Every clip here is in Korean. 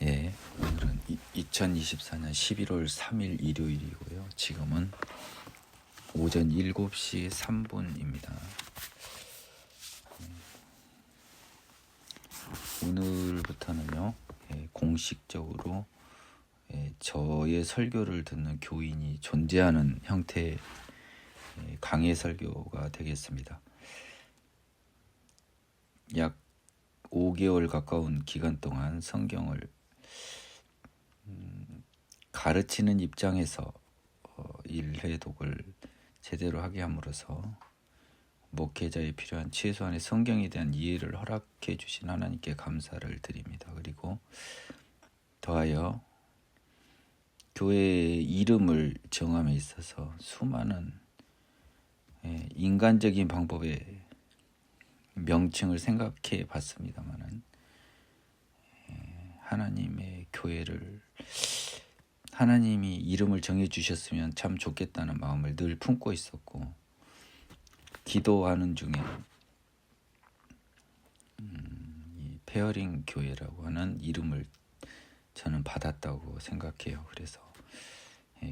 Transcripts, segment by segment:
예, 오늘은 2024년 11월 3일 일요일이고요. 지금은 오전 7시 3분입니다. 오늘부터는요, 공식적으로 저의 설교를 듣는 교인이 존재하는 형태의 강해 설교가 되겠습니다. 약 5개월 가까운 기간 동안 성경을 가르치는 입장에서 1회독을 제대로 하게 함으로써 목회자에 필요한 최소한의 성경에 대한 이해를 허락해 주신 하나님께 감사를 드립니다. 그리고 더하여 교회의 이름을 정함에 있어서 수많은 인간적인 방법의 명칭을 생각해 봤습니다만은 하나님의 교회를 하나님이 이름을 정해 주셨으면 참 좋겠다는 마음을 늘 품고 있었고, 기도하는 중에 이 페어링 교회라고 하는 이름을 저는 받았다고 생각해요. 그래서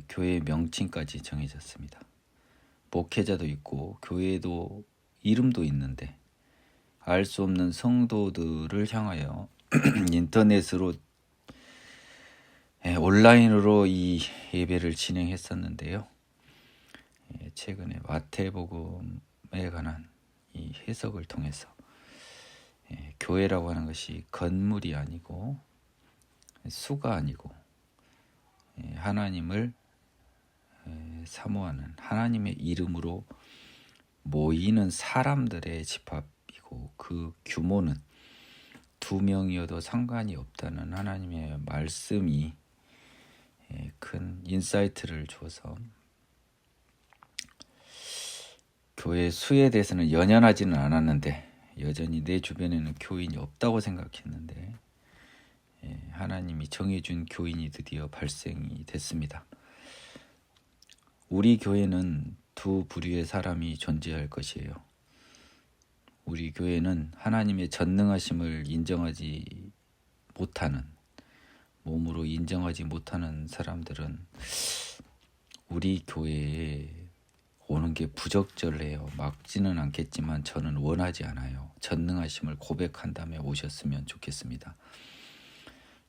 교회의 명칭까지 정해졌습니다. 목회자도 있고 교회도 이름도 있는데 알 수 없는 성도들을 향하여 인터넷으로 온라인으로 이 예배를 진행했었는데요. 최근에 마태복음에 관한 이 해석을 통해서 교회라고 하는 것이 건물이 아니고 수가 아니고 하나님을 사모하는 하나님의 이름으로 모이는 사람들의 집합이고, 그 규모는 2명이어도 상관이 없다는 하나님의 말씀이 큰 인사이트를 줘서 교회 수에 대해서는 연연하지는 않았는데, 여전히 내 주변에는 교인이 없다고 생각했는데 하나님이 정해준 교인이 드디어 발생이 됐습니다. 우리 교회는 두 부류의 사람이 존재할 것이에요. 우리 교회는 하나님의 전능하심을 인정하지 못하는, 몸으로 인정하지 못하는 사람들은 우리 교회에 오는 게 부적절해요. 막지는 않겠지만 저는 원하지 않아요. 전능하심을 고백한 다음에 오셨으면 좋겠습니다.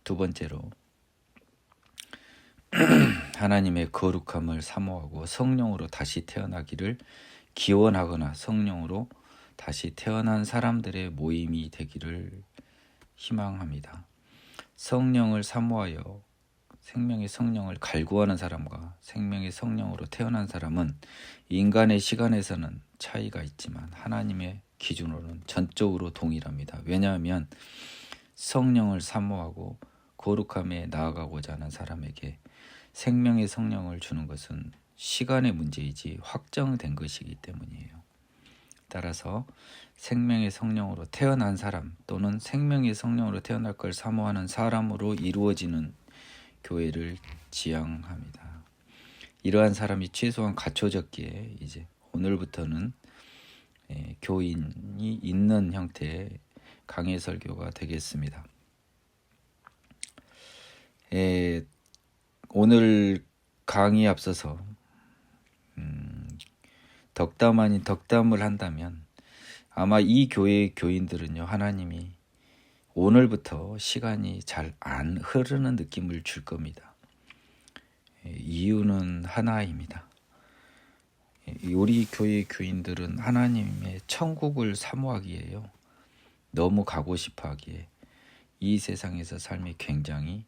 두 번째로, 하나님의 거룩함을 사모하고 성령으로 다시 태어나기를 기원하거나 성령으로 다시 태어난 사람들의 모임이 되기를 희망합니다. 성령을 사모하여 생명의 성령을 갈구하는 사람과 생명의 성령으로 태어난 사람은 인간의 시간에서는 차이가 있지만 하나님의 기준으로는 전적으로 동일합니다. 왜냐하면 성령을 사모하고 거룩함에 나아가고자 하는 사람에게 생명의 성령을 주는 것은 시간의 문제이지 확정된 것이기 때문이에요. 따라서 생명의 성령으로 태어난 사람 또는 생명의 성령으로 태어날 걸 사모하는 사람으로 이루어지는 교회를 지향합니다. 이러한 사람이 최소한 갖춰졌기에 이제 오늘부터는 교인이 있는 형태의 강해 설교가 되겠습니다. 오늘 강의에 앞서서 덕담 아닌 덕담을 한다면 아마 이 교회의 교인들은요, 하나님이 오늘부터 시간이 잘 안 흐르는 느낌을 줄 겁니다. 이유는 하나입니다. 우리 교회의 교인들은 하나님의 천국을 사모하기에요, 너무 가고 싶어 하기에 이 세상에서 삶이 굉장히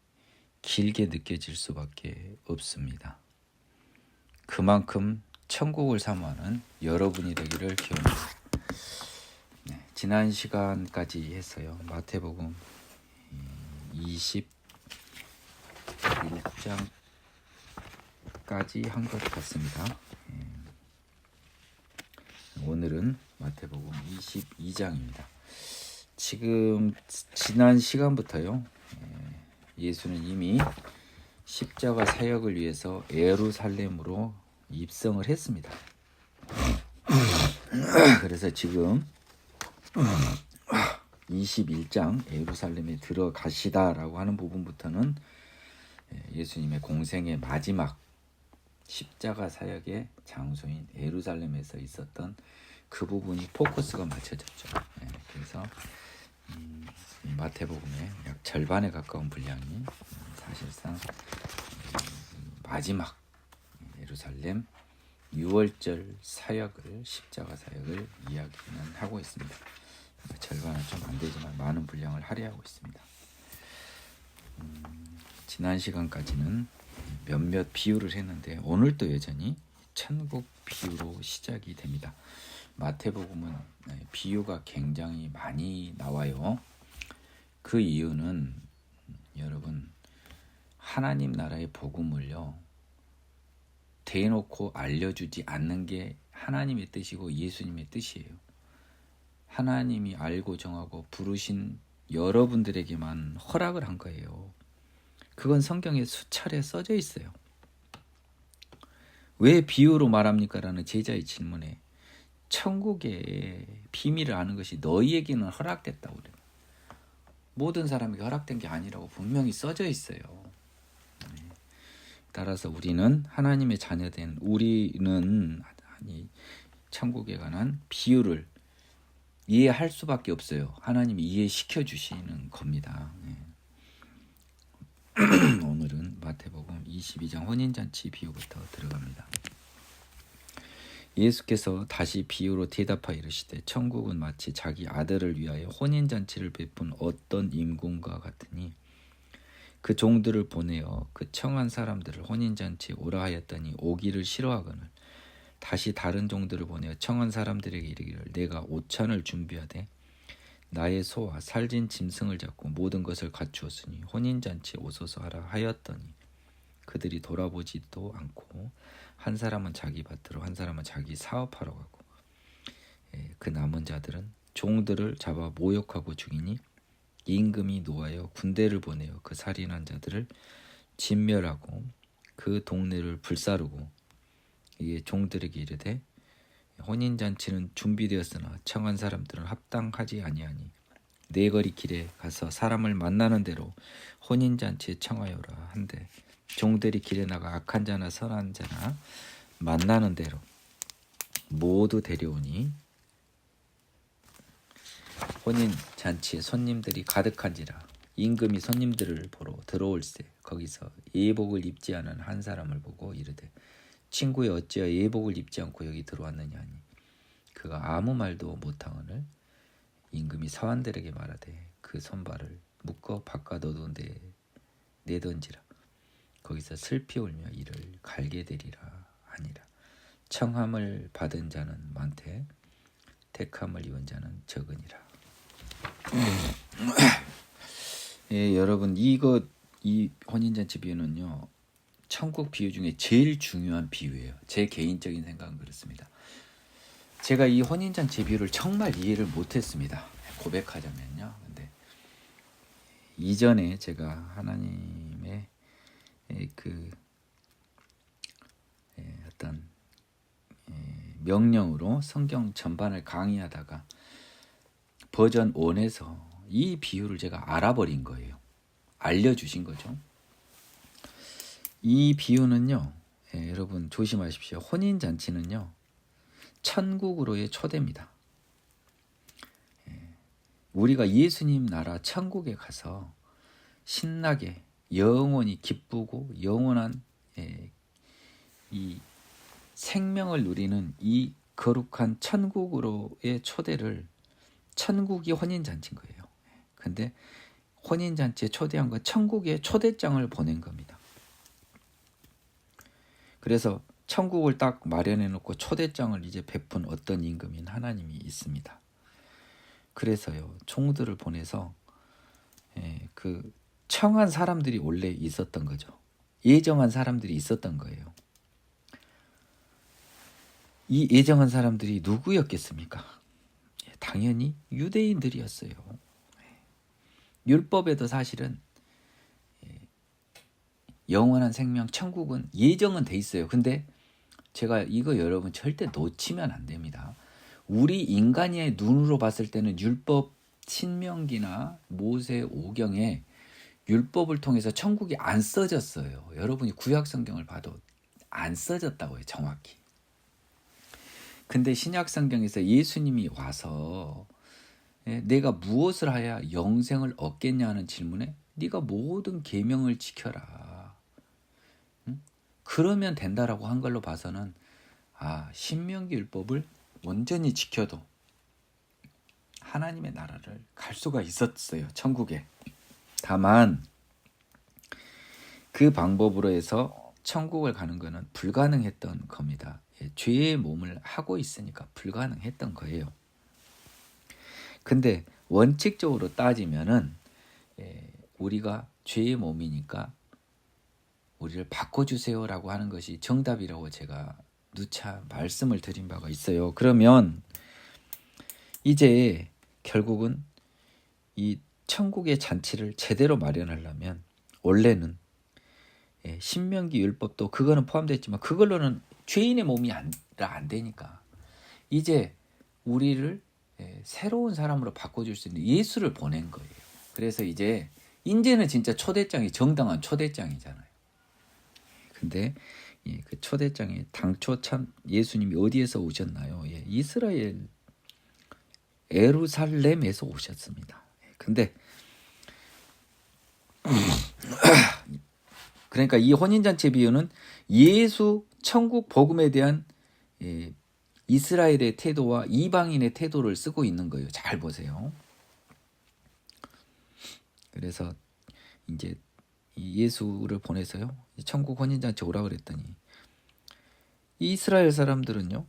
길게 느껴질 수밖에 없습니다. 그만큼 천국을 사모하는 여러분이 되기를 기원합니다. 지난 시간까지 했어요. 마태복음 21장까지 한 것 같습니다. 오늘은 마태복음 22장입니다. 지난 시간부터요, 예수는 이미 십자가 사역을 위해서 예루살렘으로 입성을 했습니다. 그래서 지금 21장 예루살렘에 들어가시다라고 하는 부분부터는 예수님의 공생의 마지막 십자가 사역의 장소인 예루살렘에서 있었던 그 부분이 포커스가 맞춰졌죠. 그래서 마태복음의 약 절반에 가까운 분량이 사실상 마지막 예루살렘 6월절 사역을 십자가 사역을 이야기는 하고 있습니다. 절반은 좀 안 되지만 많은 분량을 할애하고 있습니다. 지난 시간까지는 몇몇 비유를 했는데 오늘도 여전히 천국 비유로 시작이 됩니다. 마태복음은 비유가 굉장히 많이 나와요. 그 이유는 여러분 하나님 나라의 복음을요 대놓고 알려주지 않는 게 하나님의 뜻이고 예수님의 뜻이에요. 하나님이 알고 정하고 부르신 여러분들에게만 허락을 한 거예요. 그건 성경에 수차례 써져 있어요. 왜 비유로 말합니까? 라는 제자의 질문에 천국의 비밀을 아는 것이 너희에게는 허락됐다고 그래요. 모든 사람에게 허락된 게 아니라고 분명히 써져 있어요. 따라서 우리는 하나님의 자녀된 우리는 천국에 관한 비유를 이해할 수밖에 없어요. 하나님이 이해시켜 주시는 겁니다. 오늘은 마태복음 22장 혼인잔치 비유부터 들어갑니다. 예수께서 다시 비유로 대답하여 이르시되 천국은 마치 자기 아들을 위하여 혼인잔치를 베푼 어떤 임금과 같으니 그 종들을 보내어 그 청한 사람들을 혼인잔치에 오라 하였더니 오기를 싫어하거늘 다시 다른 종들을 보내어 청한 사람들에게 이르기를 내가 오찬을 준비하되 나의 소와 살진 짐승을 잡고 모든 것을 갖추었으니 혼인잔치에 오소서 하라 하였더니 그들이 돌아보지도 않고 한 사람은 자기 밭으로 한 사람은 자기 사업하러 가고 그 남은 자들은 종들을 잡아 모욕하고 죽이니 임금이 노하여 군대를 보내어 그 살인한 자들을 진멸하고 그 동네를 불사르고 이에 종들에게 이르되 혼인잔치는 준비되었으나 청한 사람들은 합당하지 아니하니 네 거리 길에 가서 사람을 만나는 대로 혼인잔치에 청하여라 한데 종들이 길에 나가 악한 자나 선한 자나 만나는 대로 모두 데려오니 혼인잔치에 손님들이 가득한지라 임금이 손님들을 보러 들어올세 거기서 예복을 입지 않은 한 사람을 보고 이르되 친구여 어찌하여 예복을 입지 않고 여기 들어왔느냐 하니 그가 아무 말도 못하거늘 임금이 사환들에게 말하되 그 손발을 묶어 바깥 어두운데 내던지라 거기서 슬피 울며 이를 갈게 되리라 하니라. 청함을 받은 자는 많되 택함을 입은 자는 적으니라. 여러분 이 혼인잔치 비유는요 천국 비유 중에 제일 중요한 비유예요. 제 개인적인 생각은 그렇습니다. 제가 이 혼인잔치 비유를 정말 이해를 못했습니다. 고백하자면요. 근데 이전에 제가 하나님의 어떤 명령으로 성경 전반을 강의하다가 버전 1에서 이 비유를 제가 알아버린 거예요. 알려주신 거죠. 이 비유는요, 여러분 조심하십시오. 혼인잔치는요, 천국으로의 초대입니다. 우리가 예수님 나라 천국에 가서 신나게 영원히 기쁘고 영원한 이 생명을 누리는 이 거룩한 천국으로의 초대를 천국이 혼인잔치인 거예요. 근데 혼인잔치에 초대한 건 천국에 초대장을 보낸 겁니다. 그래서 천국을 딱 마련해 놓고 초대장을 이제 베푼 어떤 임금인 하나님이 있습니다. 그래서요 종들을 보내서 그 청한 사람들이 원래 있었던 거죠. 예정한 사람들이 있었던 거예요. 이 예정한 사람들이 누구였겠습니까? 당연히 유대인들이었어요. 율법에도 사실은 영원한 생명 천국은 예정은 돼 있어요. 근데 제가 이거 여러분 절대 놓치면 안 됩니다. 우리 인간의 눈으로 봤을 때는 율법 신명기나 모세 오경에 율법을 통해서 천국이 안 써졌어요. 여러분이 구약 성경을 봐도 안 써졌다고요, 정확히. 근데 신약 성경에서 예수님이 와서 내가 무엇을 하야 영생을 얻겠냐 하는 질문에 네가 모든 계명을 지켜라. 응? 그러면 된다라고 한 걸로 봐서는 신명기 율법을 온전히 지켜도 하나님의 나라를 갈 수가 있었어요, 천국에. 다만 그 방법으로 해서 천국을 가는 것은 불가능했던 겁니다. 죄의 몸을 하고 있으니까 불가능했던 거예요. 근데 원칙적으로 따지면은 우리가 죄의 몸이니까 우리를 바꿔주세요라고 하는 것이 정답이라고 제가 누차 말씀을 드린 바가 있어요. 그러면 이제 결국은 이 천국의 잔치를 제대로 마련하려면 원래는 신명기 율법도 그거는 포함됐지만 그걸로는 죄인의 몸이 안 되니까 이제 우리를 새로운 사람으로 바꿔줄 수 있는 예수를 보낸 거예요. 그래서 이제는 진짜 초대장이 정당한 초대장이잖아요. 근데 그 초대장이 당초 참 예수님이 어디에서 오셨나요? 이스라엘 예루살렘에서 오셨습니다. 근데 그러니까 이 혼인잔치 비유는 예수 천국 복음에 대한 이스라엘의 태도와 이방인의 태도를 쓰고 있는 거예요. 잘 보세요. 그래서 이제 예수를 보내서요, 천국 혼인잔치 오라 그랬더니 이스라엘 사람들은요,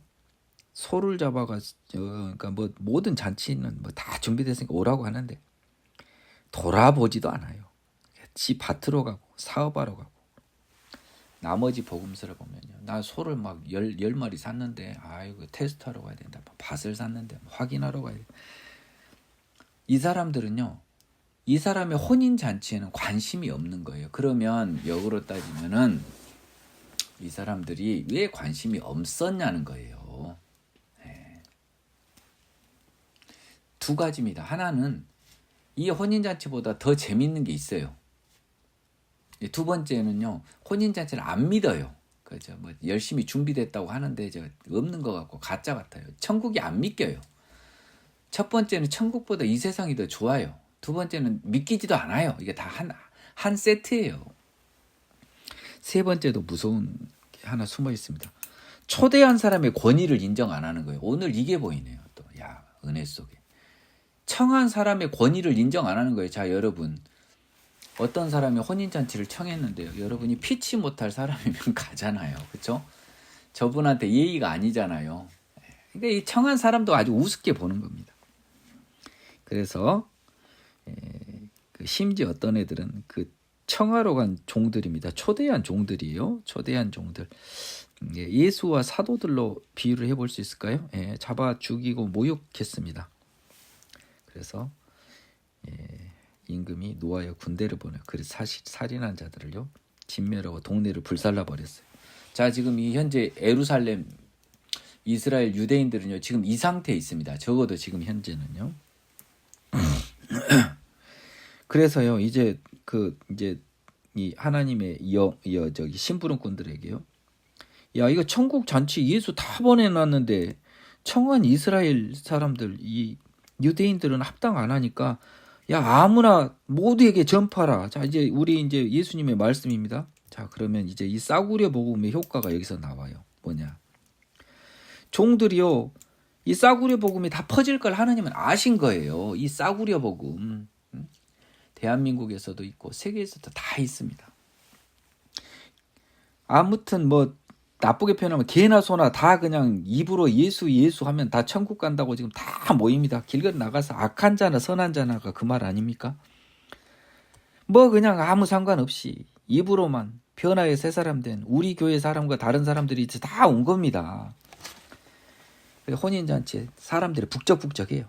소를 잡아가 그러니까 뭐 모든 잔치는 뭐 다 준비됐으니까 오라고 하는데 돌아보지도 않아요. 지 밭으로 가고 사업하러 가고. 나머지 복음서를 보면요, 나 소를 막 10마리 샀는데 이거 테스트하러 가야 된다. 밭을 샀는데 확인하러 가야 된다. 이 사람들은요, 이 사람의 혼인잔치에는 관심이 없는 거예요. 그러면 역으로 따지면은 이 사람들이 왜 관심이 없었냐는 거예요. 두 가지입니다. 하나는 이 혼인잔치보다 더 재밌는 게 있어요. 두 번째는요, 혼인잔치를 안 믿어요. 그죠? 뭐 열심히 준비됐다고 하는데 없는 것 같고 가짜 같아요. 천국이 안 믿겨요. 첫 번째는 천국보다 이 세상이 더 좋아요. 두 번째는 믿기지도 않아요. 이게 다 한 세트예요. 세 번째도 무서운 게 하나 숨어 있습니다. 초대한 사람의 권위를 인정 안 하는 거예요. 오늘 이게 보이네요. 또 은혜 속에 청한 사람의 권위를 인정 안 하는 거예요. 자, 여러분, 어떤 사람이 혼인잔치를 청했는데요, 여러분이 피치 못할 사람이면 가잖아요. 그렇죠? 저분한테 예의가 아니잖아요. 그러니까 이 청한 사람도 아주 우습게 보는 겁니다. 그래서 심지어 어떤 애들은 그 청하러 간 종들입니다. 초대한 종들이에요. 초대한 종들. 예수와 사도들로 비유를 해볼 수 있을까요? 잡아 죽이고 모욕했습니다. 그래서 임금이 노하여 군대를 보내요. 그래서 살인한 자들을요, 진멸하고 동네를 불살라 버렸어요. 자, 지금 이 현재 예루살렘 이스라엘 유대인들은요, 지금 이 상태에 있습니다. 적어도 지금 현재는요. 그래서요, 이제 이 하나님의 심부름꾼들에게요, 야, 이거 천국 잔치 예수 다 보내놨는데 청한 이스라엘 사람들, 이 유대인들은 합당 안 하니까 야, 아무나 모두에게 전파라. 자, 이제 예수님의 말씀입니다. 자, 그러면 이제 이 싸구려 복음의 효과가 여기서 나와요. 뭐냐? 종들이요, 이 싸구려 복음이 다 퍼질 걸 하나님은 아신 거예요. 이 싸구려 복음 대한민국에서도 있고 세계에서도 다 있습니다. 아무튼 뭐 나쁘게 표현하면 개나 소나 다 그냥 입으로 예수 하면 다 천국 간다고 지금 다 모입니다. 길거리 나가서 악한 자나 선한 자나가 그 말 아닙니까? 뭐 그냥 아무 상관없이 입으로만 변화의 새 사람 된 우리 교회 사람과 다른 사람들이 다 온 겁니다. 혼인잔치에 사람들이 북적북적해요.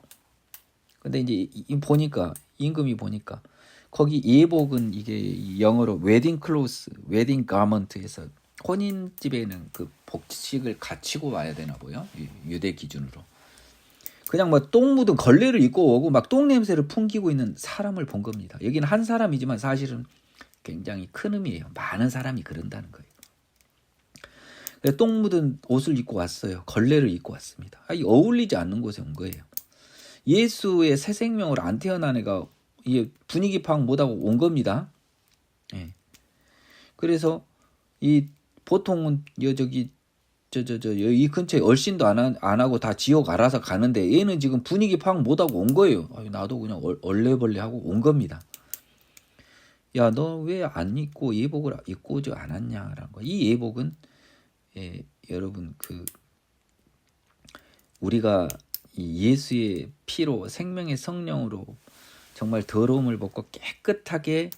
근데 이제 임금이 보니까 거기 예복은 이게 영어로 웨딩 클로스, 웨딩 가먼트에서 혼인집에는 그 복식을 갖추고 와야 되나 보요. 유대 기준으로. 그냥 뭐 똥 묻은 걸레를 입고 오고 막 똥 냄새를 풍기고 있는 사람을 본 겁니다. 여기는 한 사람이지만 사실은 굉장히 큰 의미예요. 많은 사람이 그런다는 거예요. 똥 묻은 옷을 입고 왔어요. 걸레를 입고 왔습니다. 어울리지 않는 곳에 온 거예요. 예수의 새 생명으로 안 태어난 애가 분위기 파악 못하고 온 겁니다. 예. 그래서 보통은 이 근처에 얼씬도 안 하고 다 지옥 알아서 가는데 얘는 지금 분위기 파악 못하고 온 거예요. 나도 그냥 얼레벌레 하고 온 겁니다. 야, 너 왜 안 입고 예복을 입고 오지 않았냐라는 거. 이 예복은 여러분 우리가 이 예수의 피로 생명의 성령으로 정말 더러움을 벗고 깨끗하게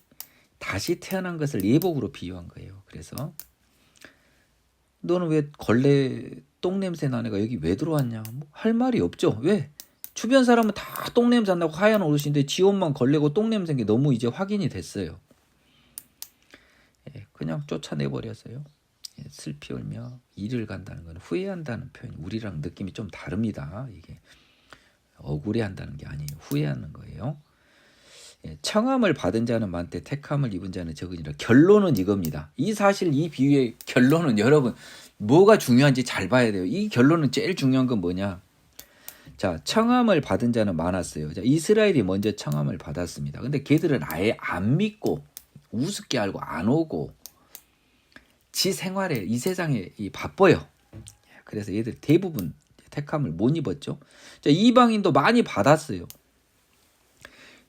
다시 태어난 것을 예복으로 비유한 거예요. 그래서 너는 왜 걸레 똥냄새 나는 애가 여기 왜 들어왔냐? 할 말이 없죠. 왜? 주변 사람은 다 똥냄새 난다고 하얀 옷인데 지 옷만 걸레고 똥냄새인 게 너무 이제 확인이 됐어요. 그냥 쫓아내버렸어요. 슬피 울며 이를 간다는 건 후회한다는 표현이 우리랑 느낌이 좀 다릅니다. 이게 억울해한다는 게 아니에요. 후회하는 거예요. 청함을 받은 자는 많되 택함을 입은 자는 적으니라. 결론은 이겁니다. 이 사실 이 비유의 결론은 여러분 뭐가 중요한지 잘 봐야 돼요. 이 결론은 제일 중요한 건 뭐냐. 자, 청함을 받은 자는 많았어요. 자, 이스라엘이 먼저 청함을 받았습니다. 근데 걔들은 아예 안 믿고 우습게 알고 안 오고 지 생활에 이 세상에 바빠요. 그래서 얘들 대부분 택함을 못 입었죠. 자, 이방인도 많이 받았어요.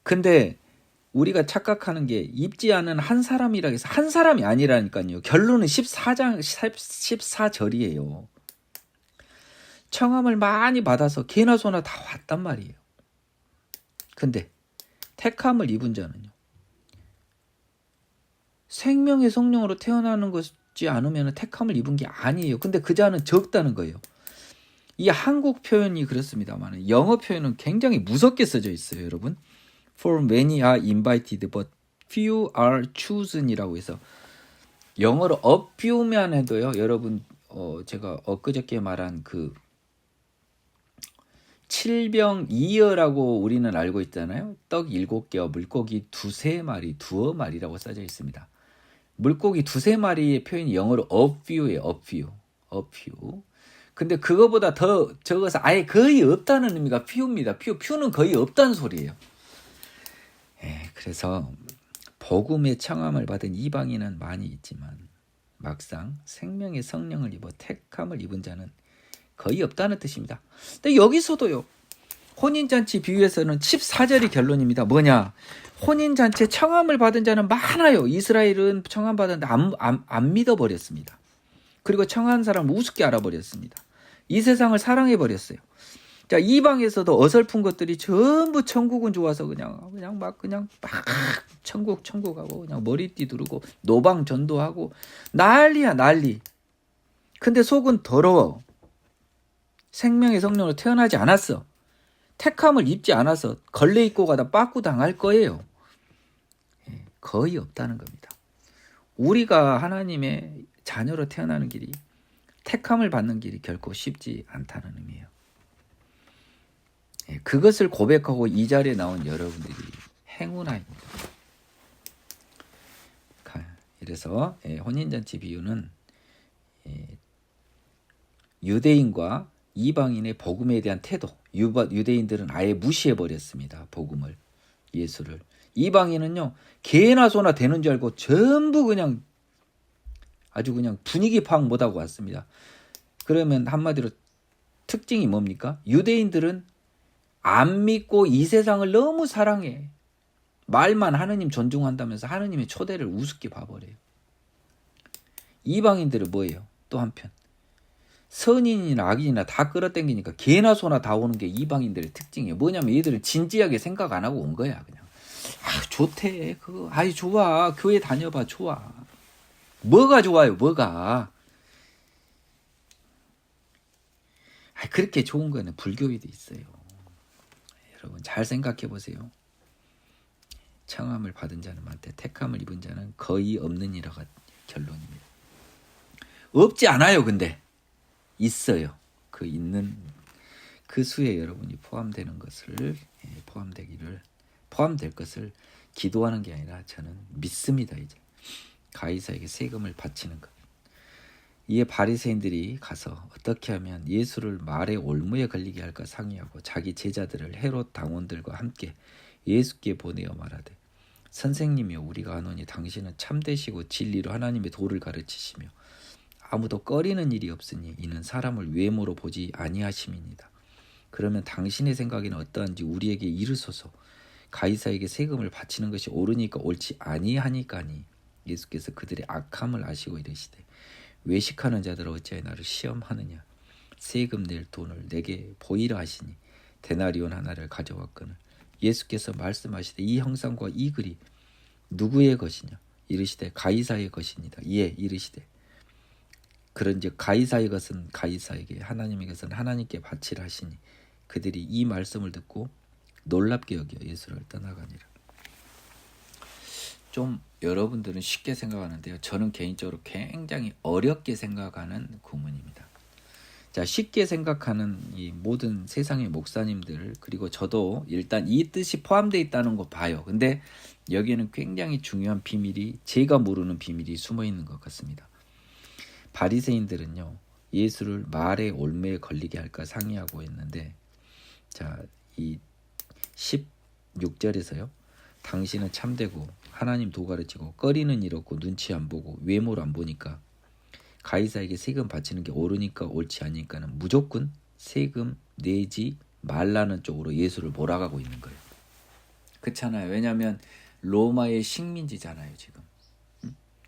근데 우리가 착각하는 게 입지 않은 한 사람이라 해서 한 사람이 아니라니까요. 결론은 14절이에요. 청함을 많이 받아서 개나 소나 다 왔단 말이에요. 근데 택함을 입은 자는요. 생명의 성령으로 태어나는 것이 않으면 택함을 입은 게 아니에요. 근데 그 자는 적다는 거예요. 이 한국 표현이 그렇습니다만 영어 표현은 굉장히 무섭게 써져 있어요. 여러분. For many are invited, but few are chosen이라고 해서 영어로 a few만 해도요. 여러분 제가 엊그저께 말한 그 칠병이어라고 우리는 알고 있잖아요. 떡 7개와 물고기 2-3마리, 두어 마리라고 써져 있습니다. 물고기 2-3마리의 표현이 영어로 a few예요. a few. 근데 그거보다 더 적어서 아예 거의 없다는 의미가 few입니다. few는 거의 없다는 소리예요. 그래서 복음의 청함을 받은 이방인은 많이 있지만 막상 생명의 성령을 입어 택함을 입은 자는 거의 없다는 뜻입니다. 근데 여기서도요. 혼인잔치 비유에서는 14절이 결론입니다. 뭐냐? 혼인잔치에 청함을 받은 자는 많아요. 이스라엘은 청함 받았는데 안 믿어버렸습니다. 그리고 청한 사람을 우습게 알아버렸습니다. 이 세상을 사랑해버렸어요. 자, 이방에서도 어설픈 것들이 전부 천국은 좋아서 그냥 막 천국하고 그냥 머리띠 두르고 노방 전도하고 난리야 난리. 근데 속은 더러워. 생명의 성령으로 태어나지 않았어. 택함을 입지 않아서 걸레 입고 가다 빠꾸 당할 거예요. 거의 없다는 겁니다. 우리가 하나님의 자녀로 태어나는 길이 택함을 받는 길이 결코 쉽지 않다는 의미예요. 그것을 고백하고 이 자리에 나온 여러분들이 행운아입니다. 그래서 혼인잔치 비유는 유대인과 이방인의 복음에 대한 태도. 유대인들은 아예 무시해버렸습니다. 복음을, 예수를. 이방인은요, 개나 소나 되는 줄 알고 전부 그냥 아주 그냥 분위기 파악 못하고 왔습니다. 그러면 한마디로 특징이 뭡니까? 유대인들은 안 믿고 이 세상을 너무 사랑해. 말만 하느님 존중한다면서 하느님의 초대를 우습게 봐버려요. 이방인들은 뭐예요? 또 한편. 선인이나 악인이나 다 끌어당기니까 개나 소나 다 오는 게 이방인들의 특징이에요. 뭐냐면 얘들은 진지하게 생각 안 하고 온 거야. 그냥. 좋대. 그거. 좋아. 교회 다녀봐. 좋아. 뭐가 좋아요? 뭐가? 그렇게 좋은 거는 불교에도 있어요. 여러분 잘 생각해 보세요. 청함을 받은 자는 많되 택함을 입은 자는 거의 없느니라가 결론입니다. 없지 않아요. 근데 있어요. 그 있는 그 수에 여러분이 포함될 것을 기도하는 게 아니라 저는 믿습니다. 이제 가이사에게 세금을 바치는 것. 이에 바리새인들이 가서 어떻게 하면 예수를 말의 올무에 걸리게 할까 상의하고 자기 제자들을 헤롯 당원들과 함께 예수께 보내어 말하되 선생님이여 우리가 아노니 당신은 참되시고 진리로 하나님의 도를 가르치시며 아무도 꺼리는 일이 없으니 이는 사람을 외모로 보지 아니하심이니이다. 그러면 당신의 생각에는 어떠한지 우리에게 이르소서. 가이사에게 세금을 바치는 것이 옳으니까 옳지 아니하니까니. 예수께서 그들의 악함을 아시고 이르시되 외식하는 자들아 어찌하여 나를 시험하느냐. 세금 낼 돈을 내게 보이라 하시니 데나리온 하나를 가져왔거늘 예수께서 말씀하시되 이 형상과 이 글이 누구의 것이냐. 이르시되 가이사의 것입니다. 이에 이르시되 그런즉 가이사의 것은 가이사에게 하나님의 것은 하나님께 바치라 하시니 그들이 이 말씀을 듣고 놀랍게 여겨 예수를 떠나가니라. 좀 여러분들은 쉽게 생각하는데요. 저는 개인적으로 굉장히 어렵게 생각하는 구문입니다. 자, 쉽게 생각하는 이 모든 세상의 목사님들 그리고 저도 일단 이 뜻이 포함되어 있다는 거 봐요. 근데 여기에는 굉장히 중요한 비밀이 제가 모르는 비밀이 숨어 있는 것 같습니다. 바리새인들은요. 예수를 말의 올무에 걸리게 할까 상의하고 있는데 자, 이 16절에서요. 당신은 참되고 하나님 도 가르치고 꺼리는 일 없고 눈치 안 보고 외모를 안 보니까 가이사에게 세금 바치는 게 옳으니까 옳지 않으니까는 무조건 세금 내지 말라는 쪽으로 예수를 몰아가고 있는 거예요. 그렇잖아요. 왜냐하면 로마의 식민지잖아요. 지금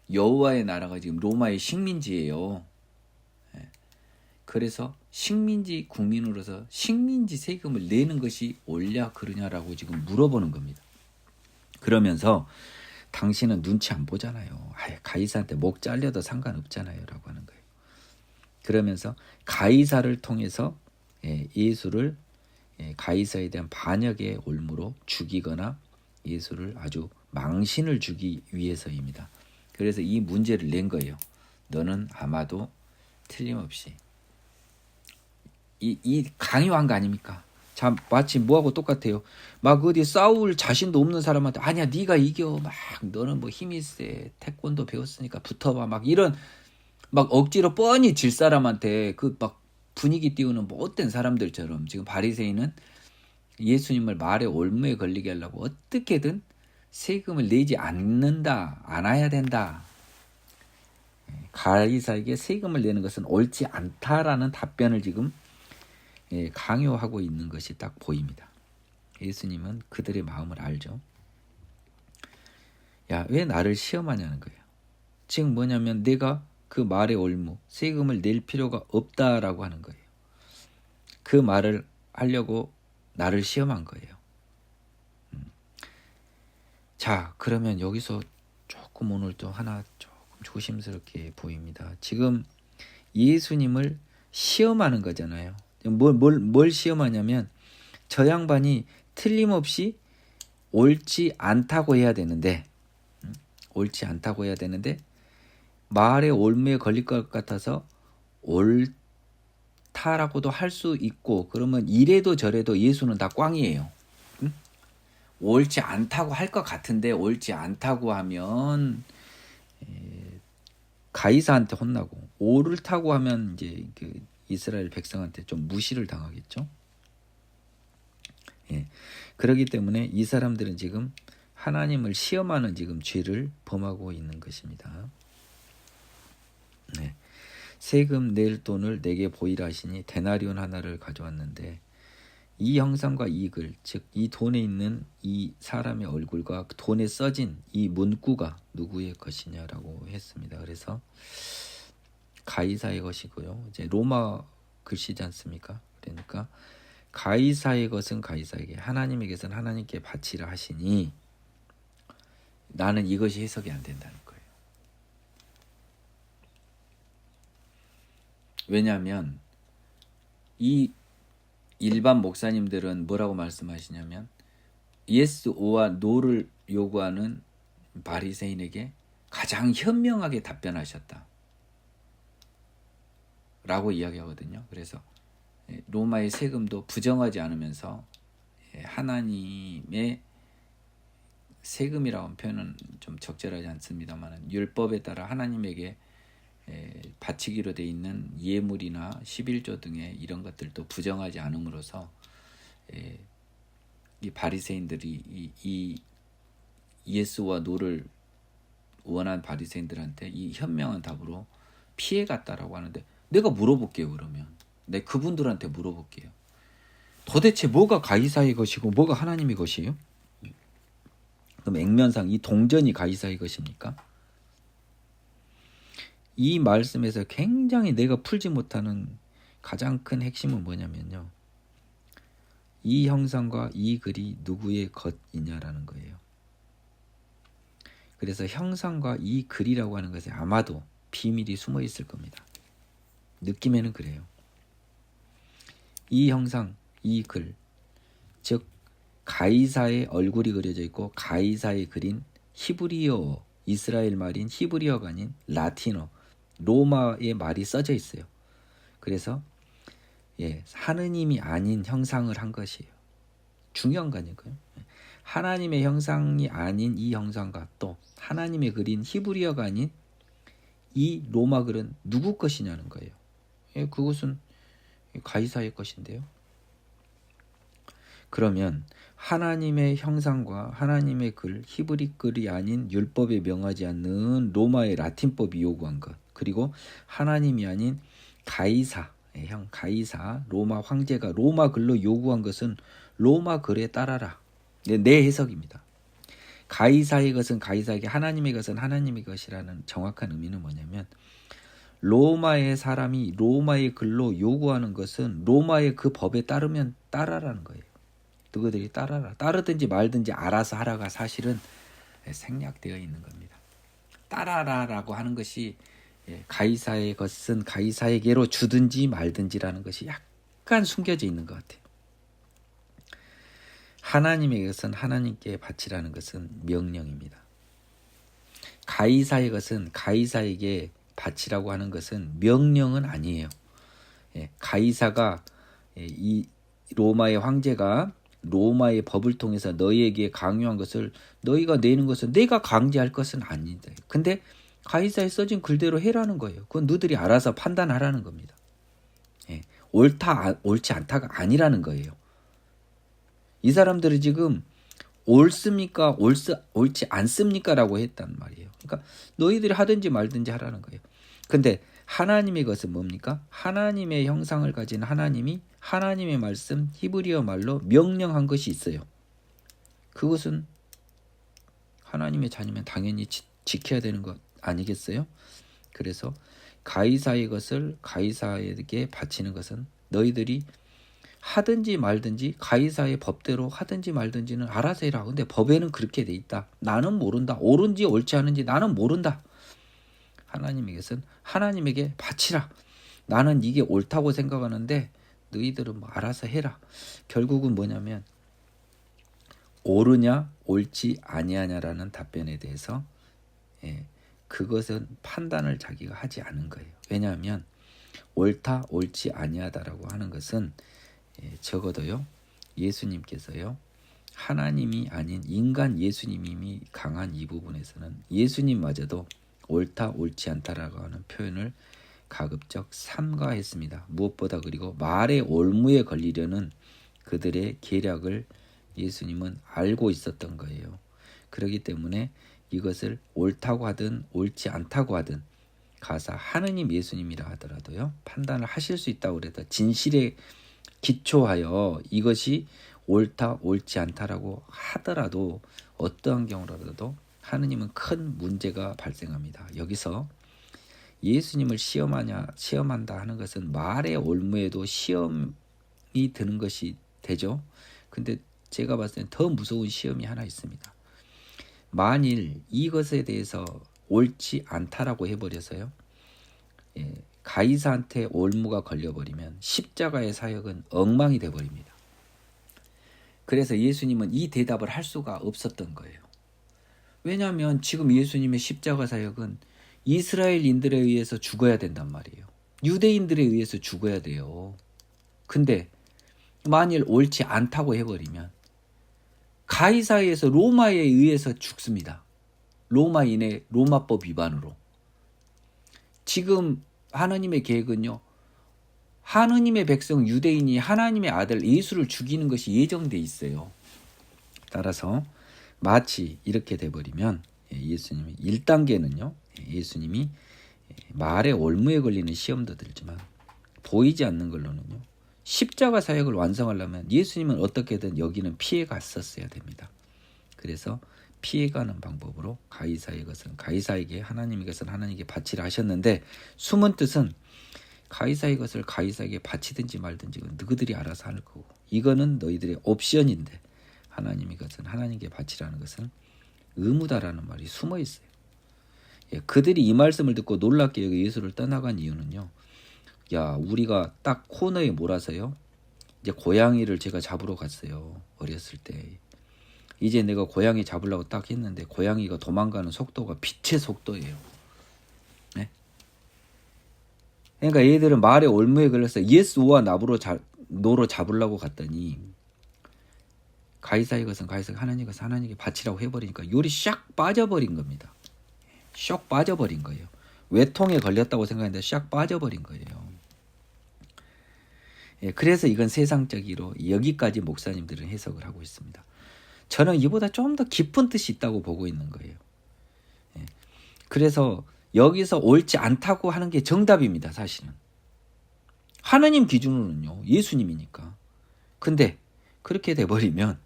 여호와의 나라가 지금 로마의 식민지예요. 그래서 식민지 국민으로서 식민지 세금을 내는 것이 옳냐 그러냐라고 지금 물어보는 겁니다. 그러면서 당신은 눈치 안 보잖아요. 가이사한테 목 잘려도 상관없잖아요 라고 하는 거예요. 그러면서 가이사를 통해서 예수를 가이사에 대한 반역의 올무로 죽이거나 예수를 아주 망신을 주기 위해서입니다. 그래서 이 문제를 낸 거예요. 너는 아마도 틀림없이 이 강요한 거 아닙니까? 자, 마치 뭐하고 똑같아요. 막 어디 싸울 자신도 없는 사람한테 아니야 네가 이겨 막 너는 뭐 힘이 세 태권도 배웠으니까 붙어봐 막 이런 막 억지로 뻔히 질 사람한테 그 막 분위기 띄우는 뭐 못된 사람들처럼 지금 바리새인은 예수님을 말의 올무에 걸리게 하려고 어떻게든 세금을 내지 않아야 된다. 가이사에게 세금을 내는 것은 옳지 않다라는 답변을 지금 강요하고 있는 것이 딱 보입니다. 예수님은 그들의 마음을 알죠. 야, 왜 나를 시험하냐는 거예요. 지금 뭐냐면 내가 그 말의 올무, 세금을 낼 필요가 없다라고 하는 거예요. 그 말을 하려고 나를 시험한 거예요. 자, 그러면 여기서 조금 오늘 또 하나 조금 조심스럽게 보입니다. 지금 예수님을 시험하는 거잖아요. 뭘 시험하냐면 저 양반이 틀림없이 옳지 않다고 해야 되는데 말의 올무에 걸릴 것 같아서 옳다라고도 할 수 있고 그러면 이래도 저래도 예수는 다 꽝이에요. 옳지 않다고 할 것 같은데 옳지 않다고 하면 가이사한테 혼나고 옳다고 하면 이제 그 이스라엘 백성한테 좀 무시를 당하겠죠. 그렇기 때문에 이 사람들은 지금 하나님을 시험하는 지금 죄를 범하고 있는 것입니다. 세금 낼 돈을 내게 보이라 하시니 데나리온 하나를 가져왔는데 이 형상과 이 글, 즉 이 돈에 있는 이 사람의 얼굴과 돈에 써진 이 문구가 누구의 것이냐라고 했습니다. 그래서 가이사의 것이고요. 이제 로마 글씨지 않습니까? 그러니까 가이사의 것은 가이사에게, 하나님의 것은 하나님께 바치라 하시니 나는 이것이 해석이 안 된다는 거예요. 왜냐하면 이 일반 목사님들은 뭐라고 말씀하시냐면 yes or no를 요구하는 바리새인에게 가장 현명하게 답변하셨다 라고 이야기하거든요. 그래서 로마의 세금도 부정하지 않으면서 하나님의 세금이라고 하는 표현은 좀 적절하지 않습니다만 율법에 따라 하나님에게 바치기로 돼 있는 예물이나 11조 등의 이런 것들도 부정하지 않음으로써 이 바리새인들이 이 예수와 노를 원한 바리새인들한테 이 현명한 답으로 피해갔다라고 하는데, 내가 물어볼게요. 그러면 내 그분들한테 물어볼게요. 도대체 뭐가 가이사의 것이고 뭐가 하나님의 것이에요? 그럼 액면상 이 동전이 가이사의 것입니까? 이 말씀에서 굉장히 내가 풀지 못하는 가장 큰 핵심은 뭐냐면요, 이 형상과 이 글이 누구의 것이냐라는 거예요. 그래서 형상과 이 글이라고 하는 것에 아마도 비밀이 숨어 있을 겁니다. 느낌에는 그래요. 이 형상, 이 글, 즉 가이사의 얼굴이 그려져 있고 가이사의 글인 히브리어, 이스라엘 말인 히브리어가 아닌 라틴어, 로마의 말이 써져 있어요. 그래서 하느님이 아닌 형상을 한 것이에요. 중요한 거니까요. 하나님의 형상이 아닌 이 형상과 또 하나님의 그린 히브리어가 아닌 이 로마 글은 누구 것이냐는 거예요. 그것은 가이사의 것인데요. 그러면 하나님의 형상과 하나님의 글, 히브리 글이 아닌 율법에 명하지 않는 로마의 라틴법이 요구한 것, 그리고 하나님이 아닌 가이사, 가이사, 로마 황제가 로마 글로 요구한 것은 로마 글에 따라라. 내 해석입니다. 가이사의 것은 가이사에게, 하나님의 것은 하나님의 것이라는 정확한 의미는 뭐냐면, 로마의 사람이 로마의 글로 요구하는 것은 로마의 그 법에 따르면 따라라는 거예요. 너희들이 따라라. 따르든지 말든지 알아서 하라가 사실은 생략되어 있는 겁니다. 따라라라고 하는 것이 가이사의 것은 가이사에게로 주든지 말든지라는 것이 약간 숨겨져 있는 것 같아요. 하나님의 것은 하나님께 바치라는 것은 명령입니다. 가이사의 것은 가이사에게 바치라고 하는 것은 명령은 아니에요. 가이사가, 이 로마의 황제가 로마의 법을 통해서 너희에게 강요한 것을 너희가 내는 것은 내가 강제할 것은 아니다. 근데 가이사에 써진 글대로 해라는 거예요. 그건 너희들이 알아서 판단하라는 겁니다. 옳다 옳지 않다가 아니라는 거예요. 이 사람들이 지금 옳습니까? 옳지 않습니까? 라고 했단 말이에요. 그러니까 너희들이 하든지 말든지 하라는 거예요. 근데 하나님의 것은 뭡니까? 하나님의 형상을 가진 하나님이 하나님의 말씀, 히브리어 말로 명령한 것이 있어요. 그것은 하나님의 자녀면 당연히 지켜야 되는 것 아니겠어요? 그래서 가이사의 것을 가이사에게 바치는 것은 너희들이 하든지 말든지 가이사의 법대로 하든지 말든지는 알아서 해라. 근데 법에는 그렇게 돼 있다. 나는 모른다. 옳은지 옳지 않은지 나는 모른다. 하나님의 것은 하나님에게 바치라. 나는 이게 옳다고 생각하는데 너희들은 뭐 알아서 해라. 결국은 뭐냐면 옳으냐 옳지 아니하냐라는 답변에 대해서 그것은 판단을 자기가 하지 않은 거예요. 왜냐하면 옳다 옳지 아니하다라고 하는 것은 적어도요, 예수님께서요, 하나님이 아닌 인간 예수님이 강한 이 부분에서는 예수님마저도 옳다 옳지 않다라고 하는 표현을 가급적 삼가했습니다. 무엇보다 그리고 말의 올무에 걸리려는 그들의 계략을 예수님은 알고 있었던 거예요. 그렇기 때문에 이것을 옳다고 하든 옳지 않다고 하든 가사 하느님 예수님이라 하더라도요, 판단을 하실 수 있다고 그래도 진실에 기초하여 이것이 옳다 옳지 않다라고 하더라도 어떠한 경우라도 하느님은 큰 문제가 발생합니다. 여기서 예수님을 시험한다 하는 것은 말의 올무에도 시험이 드는 것이 되죠. 근데 제가 봤을 땐 더 무서운 시험이 하나 있습니다. 만일 이것에 대해서 옳지 않다라고 해버려서요, 가이사한테 올무가 걸려버리면 십자가의 사역은 엉망이 돼버립니다. 그래서 예수님은 이 대답을 할 수가 없었던 거예요. 왜냐하면 지금 예수님의 십자가 사역은 이스라엘인들에 의해서 죽어야 된단 말이에요. 유대인들에 의해서 죽어야 돼요. 근데 만일 옳지 않다고 해버리면 가이사에서 로마에 의해서 죽습니다. 로마인의 로마법 위반으로. 지금 하나님의 계획은요, 하느님의 백성 유대인이 하나님의 아들 예수를 죽이는 것이 예정돼 있어요. 따라서 마치 이렇게 돼버리면 예수님이 1단계는요, 예수님이 말의 올무에 걸리는 시험도 들지만 보이지 않는 걸로는요, 십자가 사역을 완성하려면 예수님은 어떻게든 여기는 피해 갔었어야 됩니다. 그래서 피해가는 방법으로 가이사의 것은 가이사에게, 하나님의 것은 하나님께 바치라 하셨는데, 숨은 뜻은 가이사의 것을 가이사에게 바치든지 말든지 너희들이 알아서 할 거고, 이거는 너희들의 옵션인데 하나님의 것은 하나님께 바치라는 것은 의무다라는 말이 숨어 있어요. 그들이 이 말씀을 듣고 놀랍게 여기 예수를 떠나간 이유는요, 야, 우리가 딱 코너에 몰아서요, 이제 고양이를 제가 잡으러 갔어요. 어렸을 때. 이제 내가 고양이 잡으려고 딱 했는데 고양이가 도망가는 속도가 빛의 속도예요. 네? 그러니까 얘들은 말의 올무에 걸려서 예수와 노로 잡으려고 갔더니 가이사의 것은 가이사, 하나님의 것은 하나님께 바치라고 해버리니까 요리 샥 빠져버린 겁니다. 샥 빠져버린 거예요. 외통에 걸렸다고 생각했는데 샥 빠져버린 거예요. 그래서 이건 세상적으로 여기까지 목사님들은 해석을 하고 있습니다. 저는 이보다 좀 더 깊은 뜻이 있다고 보고 있는 거예요. 그래서 여기서 옳지 않다고 하는 게 정답입니다. 사실은 하나님 기준으로는요, 예수님이니까. 근데 그렇게 돼버리면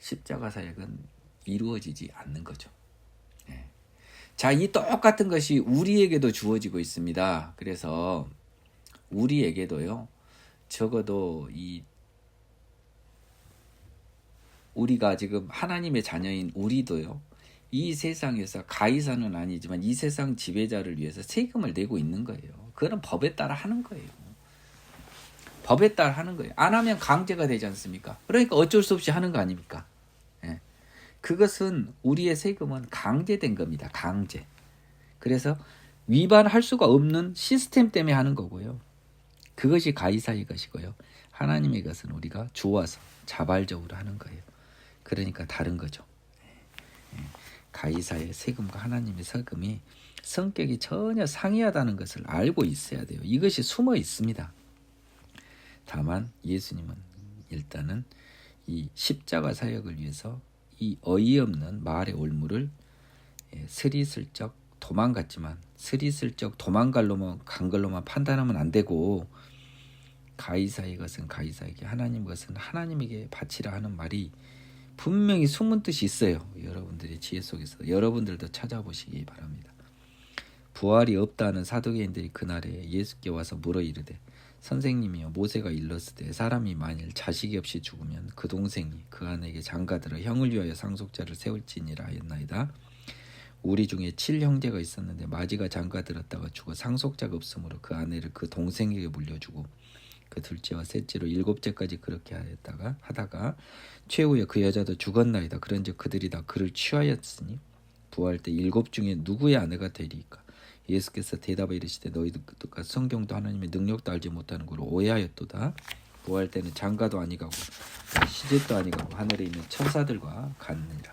십자가 사역은 이루어지지 않는 거죠. 자, 이 똑같은 것이 우리에게도 주어지고 있습니다. 그래서 우리에게도요, 적어도 우리가 지금 하나님의 자녀인 우리도요, 이 세상에서 가이사는 아니지만 이 세상 지배자를 위해서 세금을 내고 있는 거예요. 그거는 법에 따라 하는 거예요. 법에 따라 하는 거예요. 안 하면 강제가 되지 않습니까? 그러니까 어쩔 수 없이 하는 거 아닙니까? 그것은 우리의 세금은 강제된 겁니다. 강제. 그래서 위반할 수가 없는 시스템 때문에 하는 거고요. 그것이 가이사의 것이고요. 하나님의 것은 우리가 좋아서 자발적으로 하는 거예요. 그러니까 다른 거죠. 가이사의 세금과 하나님의 세금이 성격이 전혀 상이하다는 것을 알고 있어야 돼요. 이것이 숨어 있습니다. 다만 예수님은 일단은 이 십자가 사역을 위해서 이 어이없는 말의 올무를 스리슬쩍 도망갔지만 스리슬쩍 간 걸로만 판단하면 안 되고, 가이사의 것은 가이사에게, 하나님의 것은 하나님에게 바치라 하는 말이 분명히 숨은 뜻이 있어요. 여러분들의 지혜 속에서 여러분들도 찾아보시기 바랍니다. 부활이 없다는 사두개인들이 그날에 예수께 와서 물어 이르되, 선생님이여, 모세가 일렀으되 사람이 만일 자식이 없이 죽으면 그 동생이 그 아내에게 장가들어 형을 위하여 상속자를 세울지니라 하였나이다. 우리 중에 7형제가 있었는데 마지가 장가들었다가 죽어 상속자가 없으므로 그 아내를 그 동생에게 물려주고 그 둘째와 셋째로 7째까지 그렇게 하다가 최후에 그 여자도 죽었나이다. 그런즉 그들이 다 그를 취하였으니 부활 때 7 중에 누구의 아내가 되리이까? 예수께서 대답하여 이르시되 너희들과 성경도 하나님의 능력도 알지 못하는 거로 오해하였도다. 부활 때는 장가도 아니가고 시집도 아니가고 하늘에 있는 천사들과 같느니라.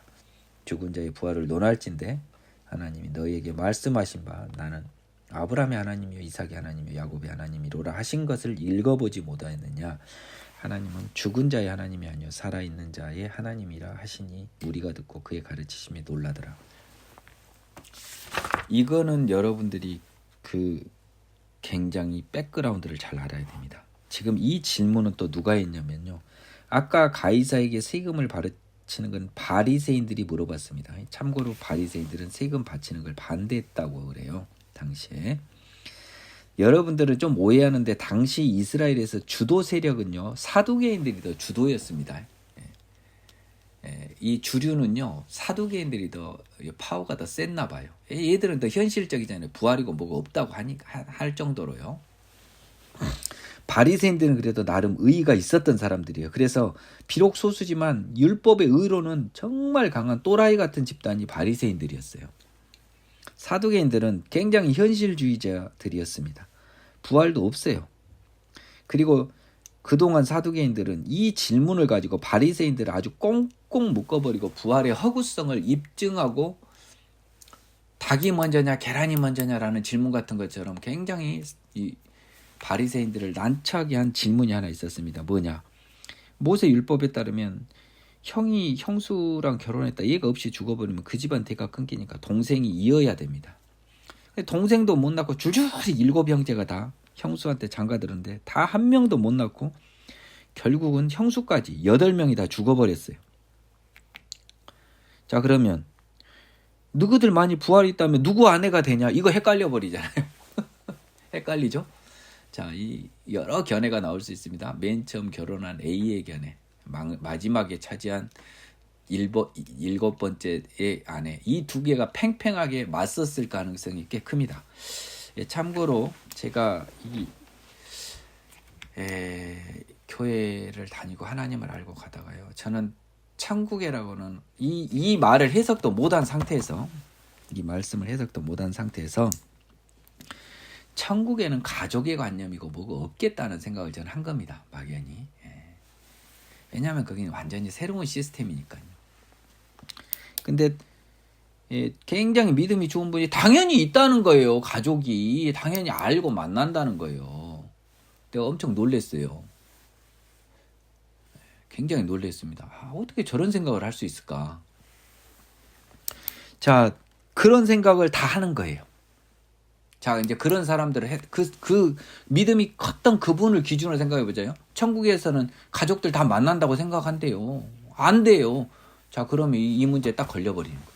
죽은 자의 부활을 논할진대 하나님이 너희에게 말씀하신 바 나는 아브라함의 하나님이요 이삭의 하나님이요 야곱의 하나님이로라 하신 것을 읽어보지 못하였느냐. 하나님은 죽은 자의 하나님이 아니요 살아있는 자의 하나님이라 하시니 우리가 듣고 그의 가르치심에 놀라더라. 이거는 여러분들이 굉장히 백그라운드를 잘 알아야 됩니다. 지금 이 질문은 또 누가 했냐면요, 아까 가이사에게 세금을 바치는 건 바리새인들이 물어봤습니다. 참고로 바리새인들은 세금 바치는 걸 반대했다고 그래요. 당시에. 여러분들은 좀 오해하는데 당시 이스라엘에서 주도 세력은요, 사두개인들이 더 주도였습니다. 이 주류는요, 사두개인들이 더 파워가 더 셌나 봐요. 얘들은 더 현실적이잖아요. 부활이고 뭐가 없다고 할 정도로요. 바리새인들은 그래도 나름 의의가 있었던 사람들이에요. 그래서 비록 소수지만 율법의 의로는 정말 강한 또라이 같은 집단이 바리새인들이었어요. 사두개인들은 굉장히 현실주의자들이었습니다. 부활도 없어요. 그리고 그동안 사두개인들은 이 질문을 가지고 바리새인들을 아주 꽁꽁 묶어버리고 부활의 허구성을 입증하고 닭이 먼저냐 계란이 먼저냐라는 질문 같은 것처럼 굉장히 이 바리새인들을 난처하게 한 질문이 하나 있었습니다. 뭐냐? 모세 율법에 따르면 형이 형수랑 결혼했다 얘가 없이 죽어버리면 그 집안 대가 끊기니까 동생이 이어야 됩니다. 동생도 못 낳고 줄줄이 7형제가 다 형수한테 장가들었는데 다 한 명도 못 낳고 결국은 형수까지 8명이 다 죽어버렸어요. 자, 그러면 누구들 많이 부활이 있다면 누구 아내가 되냐? 이거 헷갈려 버리잖아요. 헷갈리죠? 자, 이 여러 견해가 나올 수 있습니다. 맨 처음 결혼한 A의 견해, 마지막에 차지한 7번째의 아내, 이 두 개가 팽팽하게 맞섰을 가능성이 꽤 큽니다. 참고로 제가 교회를 다니고 하나님을 알고 가다가요, 저는 천국이라고는 이 말을 해석도 못한 상태에서, 이 말씀을 해석도 못한 상태에서 천국에는 가족의 관념이고 뭐가 없겠다는 생각을 저는 한 겁니다. 막연히. 왜냐하면 거기는 완전히 새로운 시스템이니까요. 근데 굉장히 믿음이 좋은 분이 당연히 있다는 거예요. 가족이 당연히 알고 만난다는 거예요. 내가 엄청 놀랐어요. 굉장히 놀랐습니다. 어떻게 저런 생각을 할 수 있을까? 자, 그런 생각을 다 하는 거예요. 자, 이제 그런 사람들을 그 믿음이 컸던 그분을 기준으로 생각해 보자요. 천국에서는 가족들 다 만난다고 생각한대요. 안 돼요. 자, 그러면 이 문제에 딱 걸려버리는 거예요.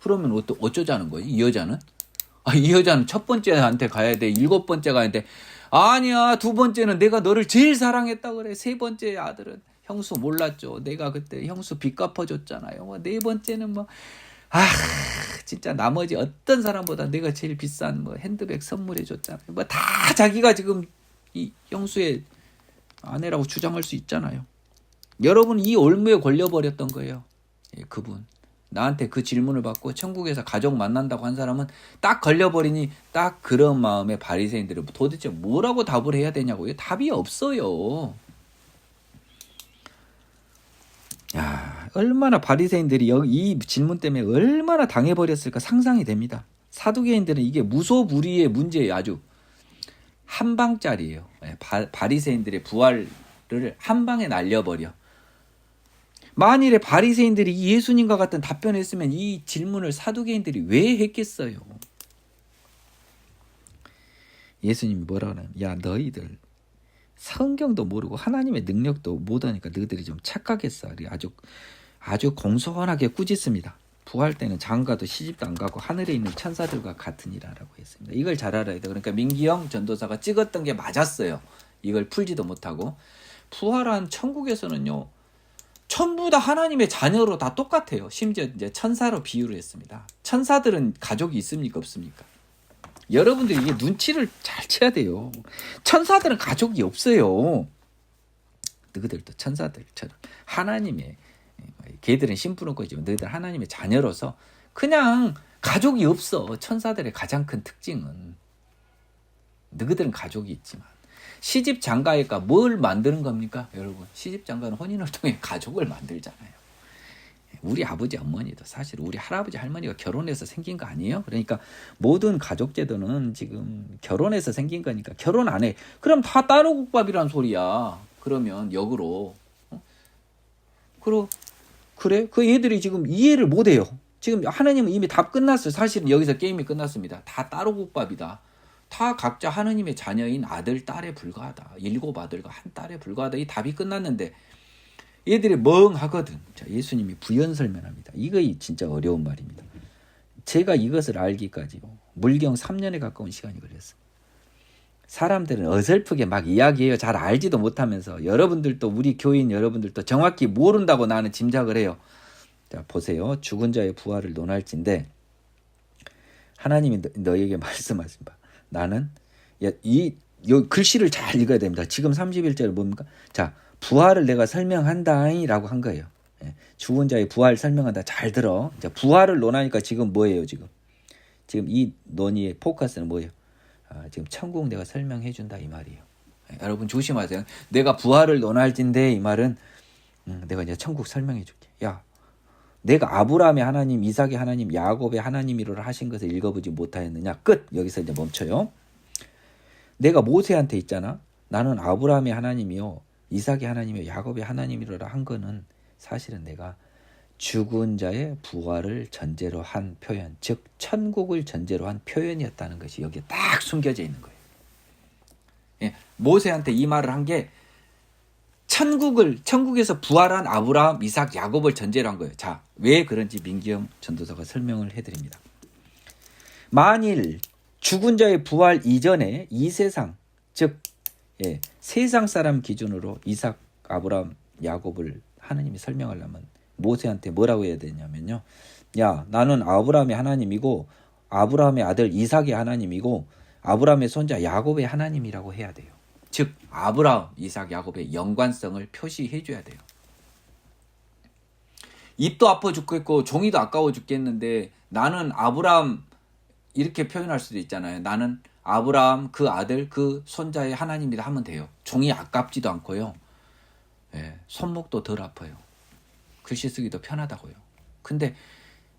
그러면 어쩌자는 거예요? 이 여자는? 이 여자는 첫 번째한테 가야 돼. 7번째 가야 돼. 아니야, 2번째는 내가 너를 제일 사랑했다 그래. 3번째 아들은 형수 몰랐죠. 내가 그때 형수 빚 갚아줬잖아요. 4번째는 진짜 나머지 어떤 사람보다 내가 제일 비싼 핸드백 선물해줬잖아요. 다 자기가 지금 이 형수의 아내라고 주장할 수 있잖아요. 여러분, 이 올무에 걸려버렸던 거예요. 그분. 나한테 그 질문을 받고 천국에서 가족 만난다고 한 사람은 딱 걸려버리니 딱 그런 마음에 바리새인들은 도대체 뭐라고 답을 해야 되냐고요. 답이 없어요. 야, 얼마나 바리새인들이 이 질문 때문에 얼마나 당해버렸을까 상상이 됩니다. 사두개인들은 이게 무소불위의 문제예요. 아주 한 방짜리예요. 바리새인들의 부활을 한 방에 날려버려. 만일에 바리새인들이 예수님과 같은 답변을 했으면 이 질문을 사두개인들이 왜 했겠어요? 예수님이 뭐라고 하냐면, 야, 너희들 성경도 모르고 하나님의 능력도 못하니까 너희들이 좀 착각했어. 아주 공손하게 꾸짖습니다. 부활 때는 장가도 시집도 안 가고 하늘에 있는 천사들과 같으니라라고 했습니다. 이걸 잘 알아야 돼. 그러니까 민기영 전도사가 찍었던 게 맞았어요. 이걸 풀지도 못하고. 부활한 천국에서는요, 전부 다 하나님의 자녀로 다 똑같아요. 심지어 이제 천사로 비유를 했습니다. 천사들은 가족이 있습니까, 없습니까? 여러분들이 이게 눈치를 잘 채야 돼요. 천사들은 가족이 없어요. 너희들도 천사들처럼 하나님의, 걔들은 심부름 거지만 너희들 하나님의 자녀로서 그냥 가족이 없어. 천사들의 가장 큰 특징은 너희들은 가족이 있지만 시집 장가니까 뭘 만드는 겁니까, 여러분? 시집 장가는 혼인을 통해 가족을 만들잖아요. 우리 아버지 어머니도 사실 우리 할아버지 할머니가 결혼해서 생긴 거 아니에요? 그러니까 모든 가족 제도는 지금 결혼해서 생긴 거니까 결혼 안 해. 그럼 다 따로국밥이란 소리야. 그러면 역으로. 그래? 그 애들이 지금 이해를 못 해요. 지금 하나님은 이미 답 끝났어요. 사실은 여기서 게임이 끝났습니다. 다 따로국밥이다. 다 각자 하느님의 자녀인 아들, 딸에 불과하다. 7 아들과 1 딸에 불과하다. 이 답이 끝났는데 얘들이 멍하거든. 자, 예수님이 부연 설명합니다. 이거 진짜 어려운 말입니다. 제가 이것을 알기까지 물경 3년에 가까운 시간이 걸렸어요. 사람들은 어설프게 막 이야기해요. 잘 알지도 못하면서. 여러분들도, 우리 교인 여러분들도 정확히 모른다고 나는 짐작을 해요. 자, 보세요. 죽은 자의 부활을 논할진데 하나님이 너에게 말씀하십니다. 나는 이 글씨를 잘 읽어야 됩니다. 지금 31절은 뭡니까? 자, 부활을 내가 설명한다라고 한 거예요. 죽은 자의 부활 설명한다. 잘 들어. 자, 부활을 논하니까 지금 뭐예요? 지금 이 논의의 포커스는 뭐예요? 지금 천국 내가 설명해 준다 이 말이에요. 여러분 조심하세요. 내가 부활을 논할진데 이 말은 내가 이제 천국 설명해 줄게. 야, 내가 아브라함의 하나님, 이삭의 하나님, 야곱의 하나님이로라 하신 것을 읽어보지 못하였느냐. 끝. 여기서 이제 멈춰요. 내가 모세한테 있잖아. 나는 아브라함의 하나님이요, 이삭의 하나님이요, 야곱의 하나님이로라 한 거는 사실은 내가 죽은 자의 부활을 전제로 한 표현, 즉 천국을 전제로 한 표현이었다는 것이 여기에 딱 숨겨져 있는 거예요. 예, 모세한테 이 말을 한 게 천국에서 부활한 아브라함, 이삭, 야곱을 전제로 한 거예요. 자, 왜 그런지 민기영 전도사가 설명을 해드립니다. 만일 죽은 자의 부활 이전에 이 세상, 즉 세상 사람 기준으로 이삭, 아브라함, 야곱을 하나님이 설명하려면 모세한테 뭐라고 해야 되냐면요. 야, 나는 아브라함의 하나님이고 아브라함의 아들 이삭의 하나님이고 아브라함의 손자 야곱의 하나님이라고 해야 돼요. 즉 아브라함, 이삭, 야곱의 연관성을 표시해 줘야 돼요. 입도 아파 죽겠고 종이도 아까워 죽겠는데 나는 아브라함 이렇게 표현할 수도 있잖아요. 나는 아브라함 그 아들 그 손자의 하나님이다 하면 돼요. 종이 아깝지도 않고요. 손목도 덜 아파요. 글씨 쓰기도 편하다고요. 근데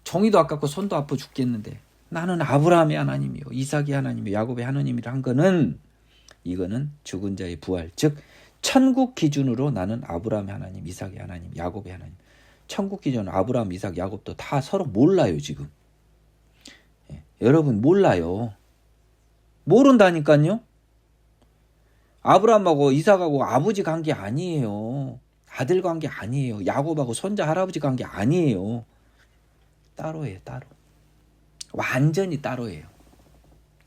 종이도 아깝고 손도 아파 죽겠는데 나는 아브라함의 하나님이요, 이삭의 하나님이요, 야곱의 하나님이라 한 거는 이거는 죽은 자의 부활, 즉 천국 기준으로 나는 아브라함의 하나님, 이삭의 하나님, 야곱의 하나님. 천국 기준으로 아브라함, 이삭, 야곱도 다 서로 몰라요 지금. 여러분 몰라요. 모른다니까요. 아브라함하고 이삭하고 아버지 관계 아니에요. 아들 관계 아니에요. 야곱하고 손자 할아버지 관계 아니에요. 따로예요, 따로. 완전히 따로예요.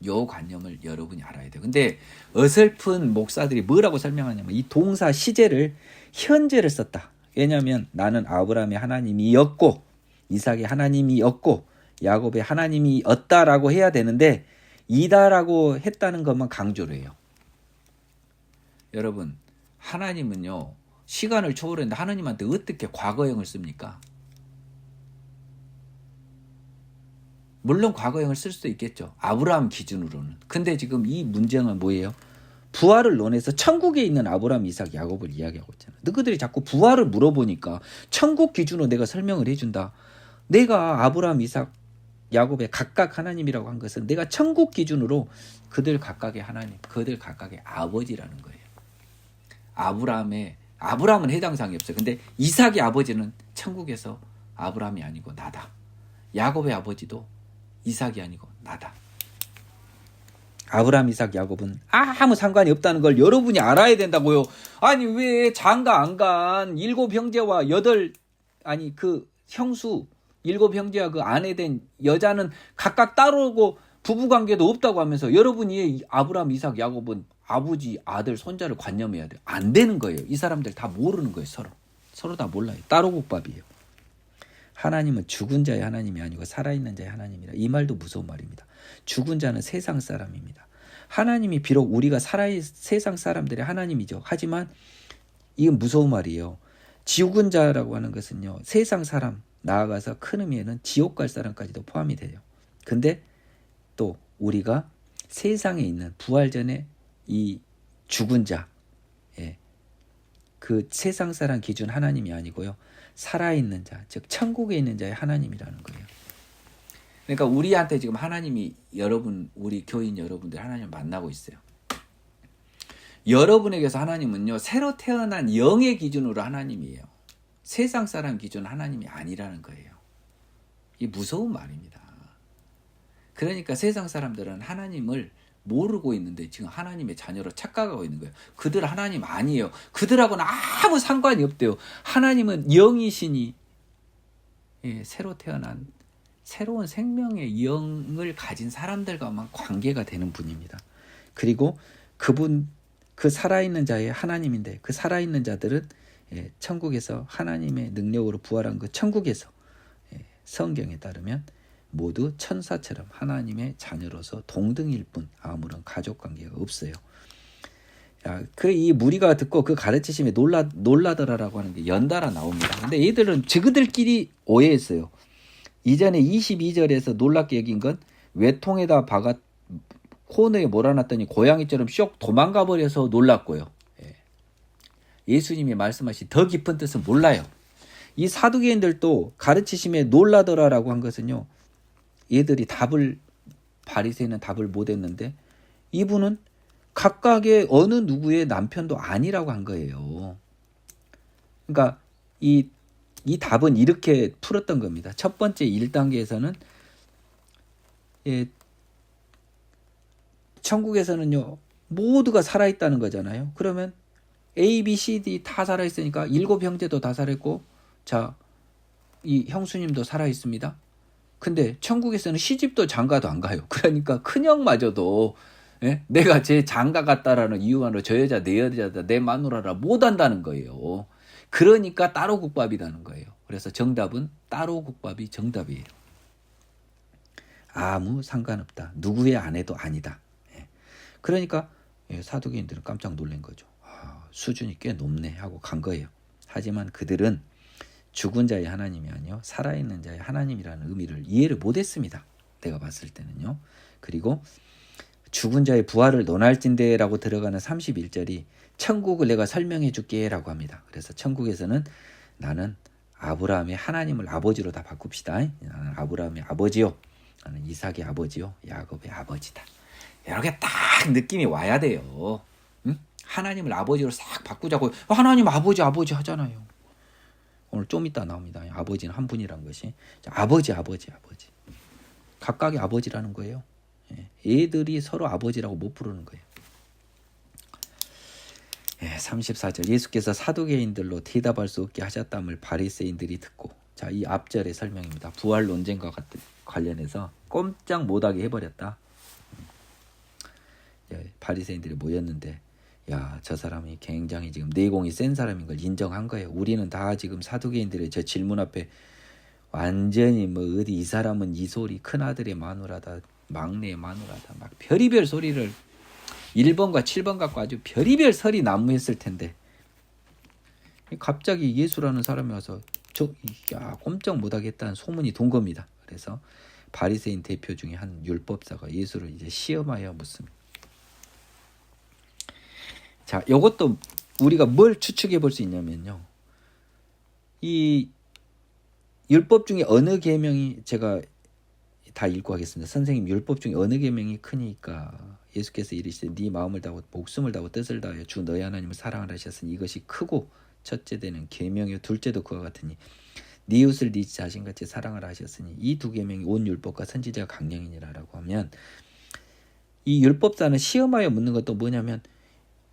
요 관념을 여러분이 알아야 돼요. 근데 어설픈 목사들이 뭐라고 설명하냐면 이 동사 시제를 현재를 썼다. 왜냐하면 나는 아브라함의 하나님이었고 이삭의 하나님이었고 야곱의 하나님이었다라고 해야 되는데 이다라고 했다는 것만 강조를 해요. 여러분, 하나님은요 시간을 초월했는데 하나님한테 어떻게 과거형을 씁니까? 물론 과거형을 쓸 수도 있겠죠. 아브라함 기준으로는. 근데 지금 이 문제는 뭐예요? 부활을 논해서 천국에 있는 아브라함, 이삭, 야곱을 이야기하고 있잖아. 너희들이 자꾸 부활을 물어보니까 천국 기준으로 내가 설명을 해준다. 내가 아브라함, 이삭, 야곱의 각각 하나님이라고 한 것은 내가 천국 기준으로 그들 각각의 하나님, 그들 각각의 아버지라는 거예요. 아브라함은 해당 사항이 없어요. 근데 이삭의 아버지는 천국에서 아브라함이 아니고 나다. 야곱의 아버지도 이삭이 아니고 나다. 아브라함, 이삭, 야곱은 아무 상관이 없다는 걸 여러분이 알아야 된다고요. 아니 왜 장가 안 간 7 형제와 8 그 형수 7 형제와 그 아내 된 여자는 각각 따로고 부부관계도 없다고 하면서 여러분이 아브라함, 이삭, 야곱은 아버지, 아들, 손자를 관념해야 돼요. 안 되는 거예요. 이 사람들 다 모르는 거예요. 서로 다 몰라요. 따로 국밥이에요. 하나님은 죽은 자의 하나님이 아니고 살아있는 자의 하나님이라. 이 말도 무서운 말입니다. 죽은 자는 세상 사람입니다. 하나님이 비록 우리가 세상 사람들의 하나님이죠. 하지만 이건 무서운 말이에요. 죽은 자라고 하는 것은요, 세상 사람, 나아가서 큰 의미에는 지옥 갈 사람까지도 포함이 돼요. 근데 또 우리가 세상에 있는 부활 전에 이 죽은 자, 그 세상 사람 기준 하나님이 아니고요, 살아있는 자, 즉 천국에 있는 자의 하나님이라는 거예요. 그러니까 우리한테 지금 하나님이 우리 교인 여러분들 하나님을 만나고 있어요. 여러분에게서 하나님은요, 새로 태어난 영의 기준으로 하나님이에요. 세상 사람 기준 하나님이 아니라는 거예요. 이게 무서운 말입니다. 그러니까 세상 사람들은 하나님을 모르고 있는데 지금 하나님의 자녀로 착각하고 있는 거예요. 그들 하나님 아니에요. 그들하고는 아무 상관이 없대요. 하나님은 영이시니 새로 태어난 새로운 생명의 영을 가진 사람들과만 관계가 되는 분입니다. 그리고 그 살아있는 자의 하나님인데 그 살아있는 자들은 천국에서 하나님의 능력으로 부활한 그 천국에서 성경에 따르면 모두 천사처럼 하나님의 자녀로서 동등일 뿐 아무런 가족관계가 없어요. 이 무리가 듣고 그 가르치심에 놀라더라라고 하는 게 연달아 나옵니다. 근데 얘들은 저그들끼리 오해했어요. 이전에 22절에서 놀랍게 여긴 건 외통에다 코너에 몰아놨더니 고양이처럼 쇽 도망가 버려서 놀랐고요. 예수님이 말씀하신 더 깊은 뜻은 몰라요. 이 사두개인들도 가르치심에 놀라더라라고 한 것은요. 얘들이 바리새인은 답을 못했는데 이분은 각각의 어느 누구의 남편도 아니라고 한 거예요. 그러니까 이 답은 이렇게 풀었던 겁니다. 첫 번째 1단계에서는 천국에서는요. 모두가 살아있다는 거잖아요. 그러면 A, B, C, D 다 살아있으니까 7 형제도 다 살아있고 자, 이 형수님도 살아있습니다. 근데 천국에서는 시집도 장가도 안 가요. 그러니까 큰형마저도 내가 제 장가 같다라는 이유만으로 저 여자 내 여자다 내 마누라라 못한다는 거예요. 그러니까 따로 국밥이라는 거예요. 그래서 정답은 따로 국밥이 정답이에요. 아무 상관없다. 누구의 아내도 아니다. 그러니까 사두개인들은 깜짝 놀란 거죠. 수준이 꽤 높네 하고 간 거예요. 하지만 그들은 죽은 자의 하나님이 아니요 살아있는 자의 하나님이라는 의미를 이해를 못했습니다. 내가 봤을 때는요. 그리고 죽은 자의 부활을 논할진대라고 들어가는 31절이 천국을 내가 설명해 줄게 라고 합니다. 그래서 천국에서는 나는 아브라함의 하나님을 아버지로 다 바꿉시다. 나는 아브라함의 아버지요. 나는 이삭의 아버지요. 야곱의 아버지다. 이렇게 딱 느낌이 와야 돼요. 응? 하나님을 아버지로 싹 바꾸자고. 하나님 아버지 하잖아요. 오늘 좀 이따 나옵니다. 아버지는 한 분이란 것이. 아버지. 각각의 아버지라는 거예요. 애들이 서로 아버지라고 못 부르는 거예요. 34절 예수께서 사두개인들로 대답할 수 없게 하셨담을 바리새인들이 듣고 자, 이 앞절의 설명입니다. 부활 논쟁과 관련해서 꼼짝 못하게 해버렸다. 바리새인들이 모였는데 야, 저 사람이 굉장히 지금 내공이 센 사람인 걸 인정한 거예요. 우리는 다 지금 사두개인들의 저 질문 앞에 완전히 어디 이 사람은 이 소리 큰아들의 마누라다 막내의 마누라다 막 별의별 소리를 1번과 7번 갖고 아주 별의별 설이 난무했을 텐데 갑자기 예수라는 사람이 와서 꼼짝 못하겠다는 소문이 돈 겁니다. 그래서 바리새인 대표 중에 한 율법사가 예수를 이제 시험하여 묻습니다. 자, 이것도 우리가 뭘 추측해 볼 수 있냐면요. 이 율법 중에 어느 계명이 제가 다 읽고 하겠습니다. 선생님 율법 중에 어느 계명이 크니까 예수께서 이르시되 네 마음을 다하고 목숨을 다하고 뜻을 다하여 주 너희 하나님을 사랑하라 하셨으니 이것이 크고 첫째 되는 계명이요 둘째도 그와 같으니 네 이웃을 네 자신같이 사랑하라 하셨으니 이 두 계명이 온 율법과 선지자가 강령이니라라고 하면 이 율법사는 시험하여 묻는 것도 뭐냐면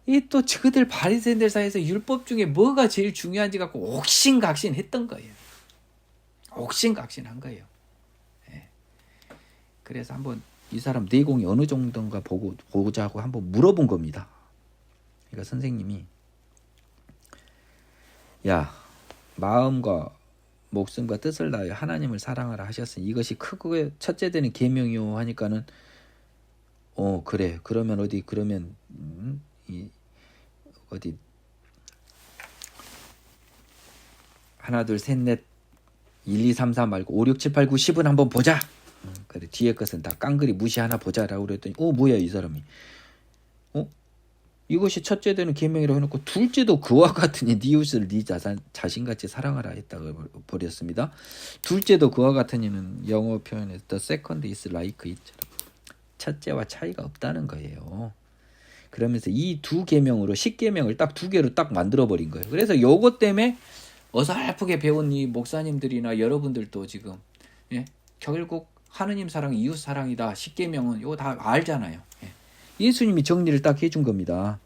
이 또 그들 바리새인들 사이에서 율법 중에 뭐가 제일 중요한지 갖고 옥신각신 했던 거예요. 옥신각신한 거예요. 그래서 한번 이 사람 내공이 어느 정도인가 보고자 하고 한번 물어본 겁니다. 그러니까 선생님이 야 마음과 목숨과 뜻을 다하여 하나님을 사랑하라 하셨으니 이것이 크고 첫째 되는 계명이요 하니까는 그래 그러면 어디 하나 둘 셋 넷 1, 2, 3, 4 말고 5, 6, 7, 8, 9, 10은 한번 보자. 그래 뒤에 것은 다 깡그리 무시하나 보자라고 그랬더니 뭐야 이 사람이 이것이 첫째 되는 계명이라고 해놓고 둘째도 그와 같으니 네 이웃을 네 자신같이 사랑하라 했다고 버렸습니다. 둘째도 그와 같으니는 영어 표현에서 the second is like it처럼 첫째와 차이가 없다는 거예요. 그러면서 이 두 계명으로 10계명을 딱 두 개로 딱 만들어 버린 거예요. 그래서 요것 때문에 어설프게 배운 이 목사님들이나 여러분들도 지금 결국 하느님 사랑, 이웃 사랑이다. 10계명은 이거 다 알잖아요. 예수님이 정리를 딱 해준 겁니다.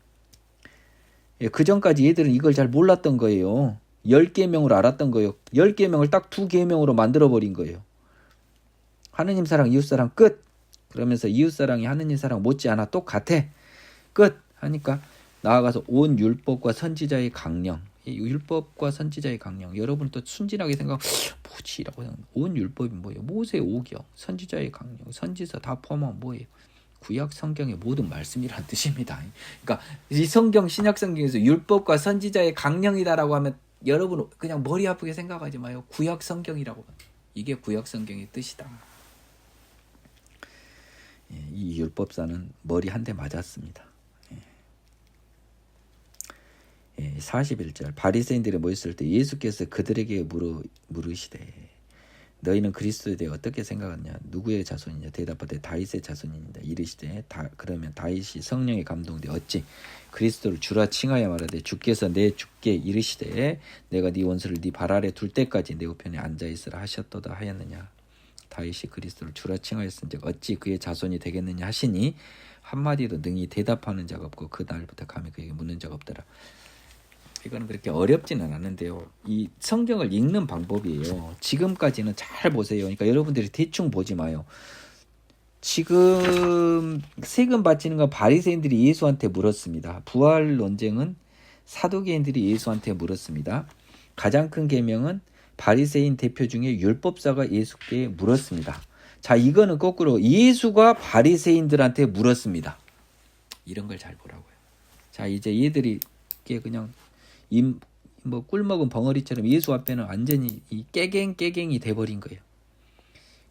그 전까지 얘들은 이걸 잘 몰랐던 거예요. 10계명으로 알았던 거예요. 10계명을 딱 2계명으로 만들어버린 거예요. 하느님 사랑, 이웃 사랑 끝. 그러면서 이웃 사랑이 하느님 사랑 못지않아 똑같아. 끝. 하니까 나아가서 온 율법과 선지자의 강령. 이 율법과 선지자의 강령. 여러분 또 순진하게 뭐지라고 생각하면 온 율법이 뭐예요? 모세 오경, 선지자의 강령, 선지서 다 포함하면 뭐예요? 구약 성경의 모든 말씀이란 뜻입니다. 그러니까 이 성경 신약 성경에서 율법과 선지자의 강령이다라고 하면 여러분 그냥 머리 아프게 생각하지 마요. 구약 성경이라고. 이게 구약 성경의 뜻이다. 이 율법사는 머리 한 대 맞았습니다. 41절 바리새인들이 모였을 때 예수께서 그들에게 물으시되 너희는 그리스도에 대해 어떻게 생각하느냐? 누구의 자손이냐? 대답하되 다윗의 자손이니라. 이르시되 그러면 다윗이 성령에 감동되 어찌 그리스도를 주라 칭하여 말하되 주께서 내 주께 이르시되 내가 네 원수를 네 발 아래 둘 때까지 내 우편에 앉아 있으라 하셨도다 하였느냐? 다윗이 그리스도를 주라 칭하였은즉 어찌 그의 자손이 되겠느냐 하시니 한마디도 능히 대답하는 자가 없고 그 날부터 감히 그에게 묻는 자가 없더라. 이거는 그렇게 어렵지는 않은데요. 이 성경을 읽는 방법이에요. 지금까지는 잘 보세요. 그러니까 여러분들이 대충 보지 마요. 지금 세금 바치는 건 바리새인들이 예수한테 물었습니다. 부활 논쟁은 사두개인들이 예수한테 물었습니다. 가장 큰 계명은 바리새인 대표 중에 율법사가 예수께 물었습니다. 자, 이거는 거꾸로 예수가 바리새인들한테 물었습니다. 이런 걸 잘 보라고요. 자, 이제 얘들이 그냥 꿀 먹은 벙어리처럼 예수 앞에는 완전히 깨갱이 돼버린 거예요.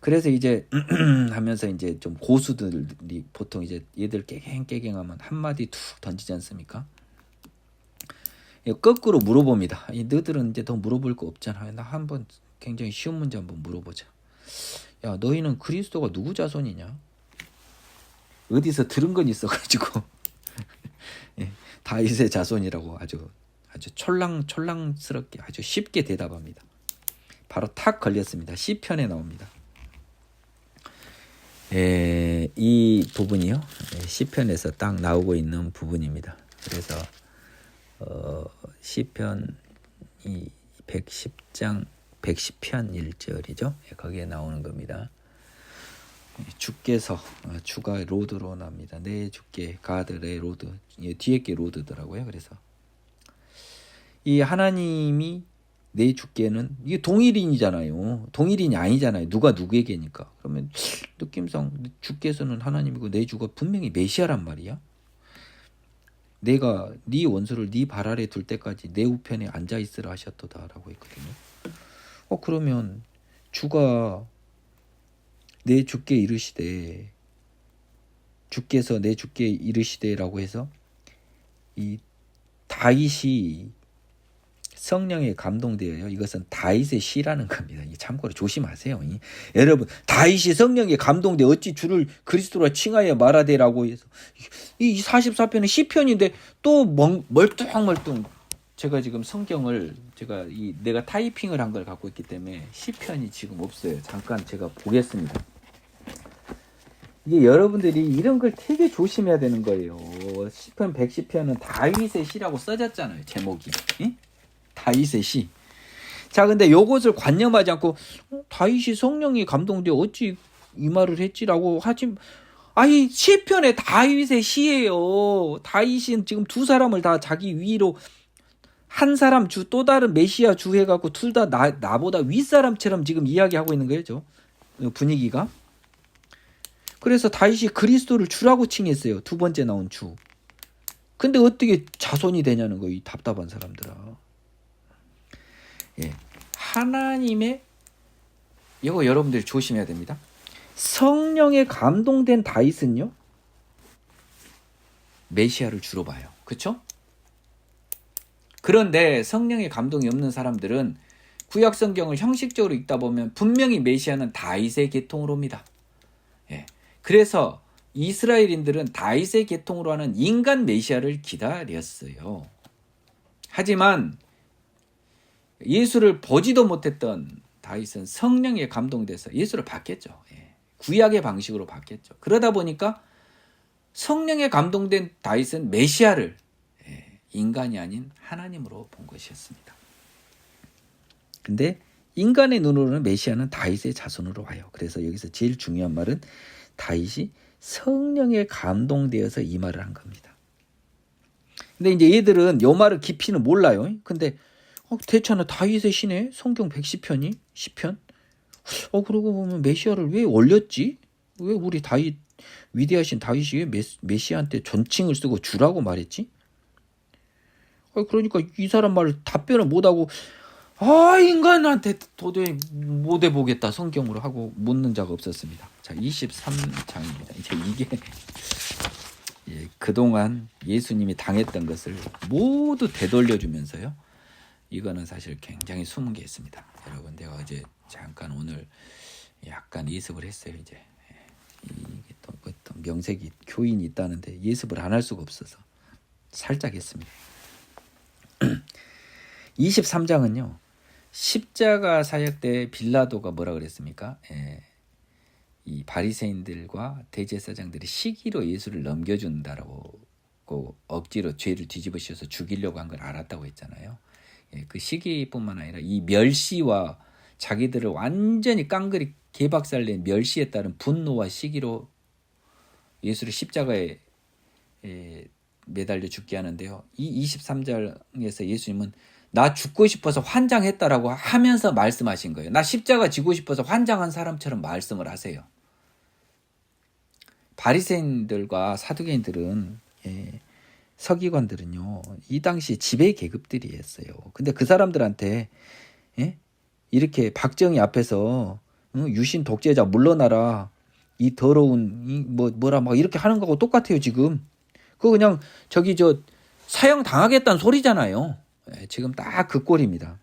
그래서 이제 하면서 이제 좀 고수들이 보통 이제 얘들 깨갱하면 한마디 툭 던지지 않습니까? 거꾸로 물어봅니다. 너희들은 이제 더 물어볼 거 없잖아요. 나 한번 굉장히 쉬운 문제 한번 물어보자. 야, 너희는 그리스도가 누구 자손이냐? 어디서 들은 건 있어가지고 다윗의 자손이라고 아주 촐랑스럽게 아주 쉽게 대답합니다. 바로 탁 걸렸습니다. 시편에 나옵니다. 이 부분이요. 시편에서 딱 나오고 있는 부분입니다. 그래서 시편 110장 110편 1절이죠. 거기에 나오는 겁니다. 주께서 주가 로드로 납니다. 내 주께 가드의 로드 뒤에 게 로드더라고요. 그래서 이 하나님이 내 주께는 이게 동일인이잖아요. 동일인이 아니잖아요. 누가 누구에게니까. 그러면 느낌상 주께서는 하나님이고 내 주가 분명히 메시아란 말이야. 내가 네 원수를 네 발 아래 둘 때까지 내 우편에 앉아 있으라 하셨도다라고 했거든요. 그러면 주가 내 주께 이르시되 주께서 내 주께 이르시되라고 해서 이 다윗이 성령에 감동되어요. 이것은 다윗의 시라는 겁니다. 참고로 조심하세요. 여러분 다윗이 성령에 감동돼 어찌 주를 그리스도라 칭하여 말하되라고 해서 이 44편은 시편인데 또 멀뚱 제가 지금 성경을 내가 타이핑을 한 걸 갖고 있기 때문에 시편이 지금 없어요. 잠깐 제가 보겠습니다. 이게 여러분들이 이런 걸 되게 조심해야 되는 거예요. 시편 110편은 다윗의 시라고 써졌잖아요. 제목이. 다윗의 시. 자, 근데 요것을 관념하지 않고 다윗이 성령이 감동돼 어찌 이 말을 했지라고 하지. 아니 시편에 다윗의 시예요. 다윗은 지금 두 사람을 다 자기 위로 한 사람 주 또 다른 메시아 주 해갖고 둘 다 나보다 윗사람처럼 지금 이야기하고 있는 거죠. 분위기가. 그래서 다윗이 그리스도를 주라고 칭했어요. 두 번째 나온 주. 근데 어떻게 자손이 되냐는 거예요. 이 답답한 사람들아. 하나님의 이거 여러분들이 조심해야 됩니다. 성령에 감동된 다윗은요. 메시아를 주로 봐요. 그렇죠? 그런데 성령의 감동이 없는 사람들은 구약 성경을 형식적으로 읽다 보면 분명히 메시아는 다윗의 계통으로 옵니다. 그래서 이스라엘인들은 다윗의 계통으로 하는 인간 메시아를 기다렸어요. 하지만 예수를 보지도 못했던 다윗은 성령에 감동돼서 예수를 받겠죠. 구약의 방식으로 받겠죠. 그러다 보니까 성령에 감동된 다윗은 메시아를 인간이 아닌 하나님으로 본 것이었습니다. 근데 인간의 눈으로는 메시아는 다윗의 자손으로 와요. 그래서 여기서 제일 중요한 말은 다윗이 성령에 감동되어서 이 말을 한 겁니다. 근데 이제 얘들은 이 말을 깊이는 몰라요. 근데 대체는 다윗의 시네. 성경 110편이 10편. 그러고 보면 메시아를 왜 올렸지? 왜 우리 다윗 위대하신 다윗이 왜 메시아한테 존칭을 쓰고 주라고 말했지? 그러니까 이 사람 말을 답변을 못하고 인간한테 도저히 못 해보겠다 성경으로 하고 묻는 자가 없었습니다. 자, 23장입니다. 이제 이게 그동안 예수님이 당했던 것을 모두 되돌려주면서요. 이거는 사실 굉장히 숨은 게 있습니다. 여러분, 내가 어제 잠깐 오늘 약간 예습을 했어요. 이제 이게 또 어떤 명색이 교인이 있다는데 예습을 안 할 수가 없어서 살짝 했습니다. 23장은요. 십자가 사역 때 빌라도가 뭐라 그랬습니까? 이 바리새인들과 대제사장들이 시기로 예수를 넘겨준다라고 억지로 죄를 뒤집어 씌워서 죽이려고 한 걸 알았다고 했잖아요. 그 시기뿐만 아니라 이 멸시와 자기들을 완전히 깡그리 개박살낸 멸시에 따른 분노와 시기로 예수를 십자가에 매달려 죽게 하는데요. 이 23장에서 예수님은 나 죽고 싶어서 환장했다라고 하면서 말씀하신 거예요. 나 십자가 지고 싶어서 환장한 사람처럼 말씀을 하세요. 바리새인들과 사두개인들은 서기관들은요. 이 당시 지배 계급들이었어요. 근데 그 사람들한테 이렇게 박정희 앞에서 유신 독재자 물러나라. 이 더러운 뭐라 막 이렇게 하는 거하고 똑같아요, 지금. 그거 그냥 사형 당하겠다는 소리잖아요. 지금 딱 그 꼴입니다.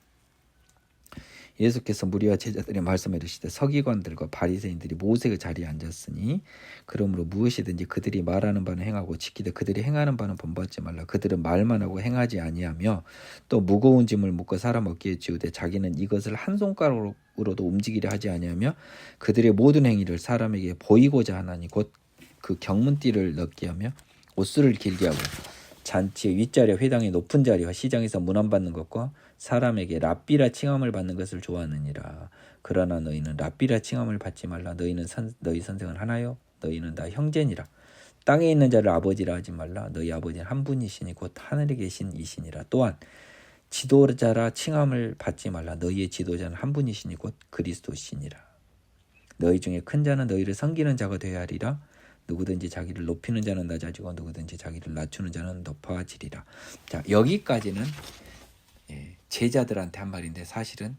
예수께서 무리와 제자들의 말씀을 이르시되 서기관들과 바리새인들이 모세의 자리에 앉았으니 그러므로 무엇이든지 그들이 말하는 바는 행하고 지키되 그들이 행하는 바는 본받지 말라. 그들은 말만 하고 행하지 아니하며 또 무거운 짐을 묶어 사람 어깨에 지우되 자기는 이것을 한 손가락으로도 움직이려 하지 아니하며 그들의 모든 행위를 사람에게 보이고자 하나니 곧 그 경문띠를 넣게 하며 옷수를 길게 하고 잔치의 윗자리와 회당의 높은 자리와 시장에서 문안받는 것과 사람에게 랍비라 칭함을 받는 것을 좋아하느니라. 그러나 너희는 랍비라 칭함을 받지 말라. 너희 선생은 하나요? 너희는 다 형제니라. 땅에 있는 자를 아버지라 하지 말라. 너희 아버지는 한 분이시니 곧 하늘에 계신 이시니라. 또한 지도자라 칭함을 받지 말라. 너희의 지도자는 한 분이시니 곧 그리스도시니라. 너희 중에 큰 자는 너희를 섬기는 자가 되어야 하리라. 누구든지 자기를 높이는 자는 낮아지고 누구든지 자기를 낮추는 자는 높아지리라. 자, 여기까지는 제자들한테 한 말인데 사실은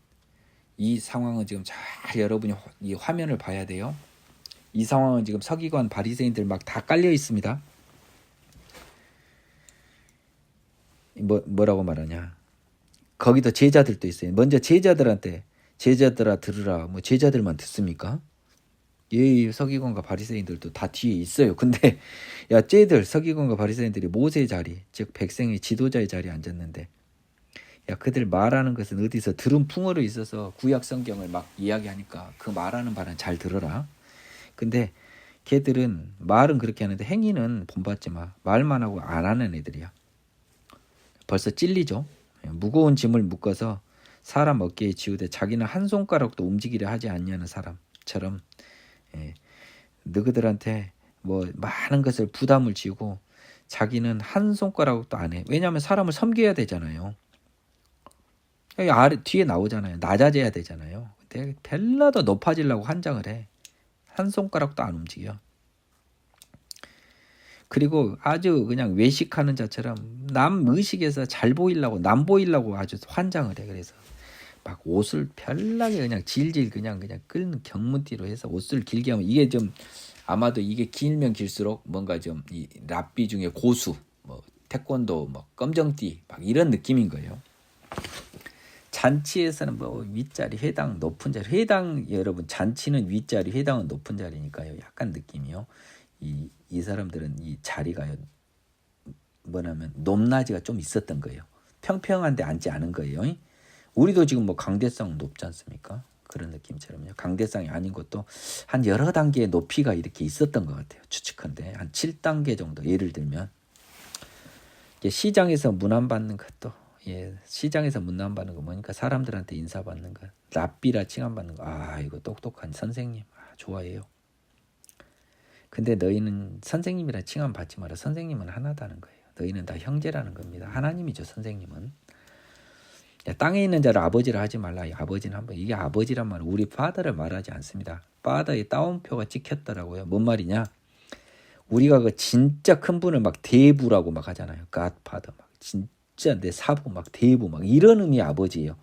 이 상황은 지금 잘 여러분이 이 화면을 봐야 돼요. 이 상황은 지금 서기관 바리새인들 막 다 깔려 있습니다. 뭐라고 말하냐? 거기도 제자들도 있어요. 먼저 제자들한테 제자들아 들으라. 뭐 제자들만 듣습니까? 서기관과 바리새인들도 다 뒤에 있어요. 근데 야, 쟤들 서기관과 바리새인들이 모세의 자리, 즉 백성의 지도자의 자리에 앉았는데 야, 그들 말하는 것은 어디서 들은 풍어로 있어서 구약 성경을 막 이야기하니까 그 말하는 바는 잘 들어라. 근데 걔들은 말은 그렇게 하는데 행위는 본받지 마. 말만 하고 안 하는 애들이야. 벌써 찔리죠. 무거운 짐을 묶어서 사람 어깨에 지우되 자기는 한 손가락도 움직이려 하지 않냐는 사람처럼 너희들한테 뭐 많은 것을 부담을 지고 자기는 한 손가락도 안 해. 왜냐하면 사람을 섬겨야 되잖아요. 뒤에 나오잖아요. 낮아져야 되잖아요. 근데 별로 더 높아지려고 환장을 해. 한 손가락도 안 움직여. 그리고 아주 그냥 외식하는 자처럼 남 의식에서 잘 보이려고 남 보이려고 아주 환장을 해. 그래서 막 옷을 별나게 그냥 질질 그냥 끓는 경문띠로 해서 옷을 길게 하면 이게 좀 아마도 이게 길면 길수록 뭔가 좀 이 랍비 중에 고수, 뭐 태권도, 뭐 검정띠 막 이런 느낌인 거예요. 잔치에서는 뭐 윗자리, 회당, 높은 자리, 회당 여러분 잔치는 윗자리, 회당은 높은 자리니까요. 약간 느낌이요. 이 사람들은 이 자리가요. 뭐냐면 높낮이가 좀 있었던 거예요. 평평한데 앉지 않은 거예요. 우리도 지금 뭐 강대성 높지 않습니까? 그런 느낌처럼요. 강대상이 아닌 것도 한 여러 단계의 높이가 이렇게 있었던 것 같아요. 추측한데 한 7단계 정도. 예를 들면 시장에서 문안받는 것도 시장에서 문안받는 거 뭐니까 사람들한테 인사받는 거, 랍비라 칭함받는 거. 이거 똑똑한 선생님. 좋아해요. 근데 너희는 선생님이라 칭함 받지 마라. 선생님은 하나다는 거예요. 너희는 다 형제라는 겁니다. 하나님이죠, 선생님은. 땅에 있는 자를 아버지라 하지 말라. 아버지는 한번 이게 아버지란 말은 우리 파더를 말하지 않습니다. 파더의 따옴표가 찍혔더라고요. 뭔 말이냐? 우리가 그 진짜 큰 분을 막 대부라고 막 하잖아요. 갓파더 막 진짜 내 사부 막 대부 막 이런 의미 아버지예요.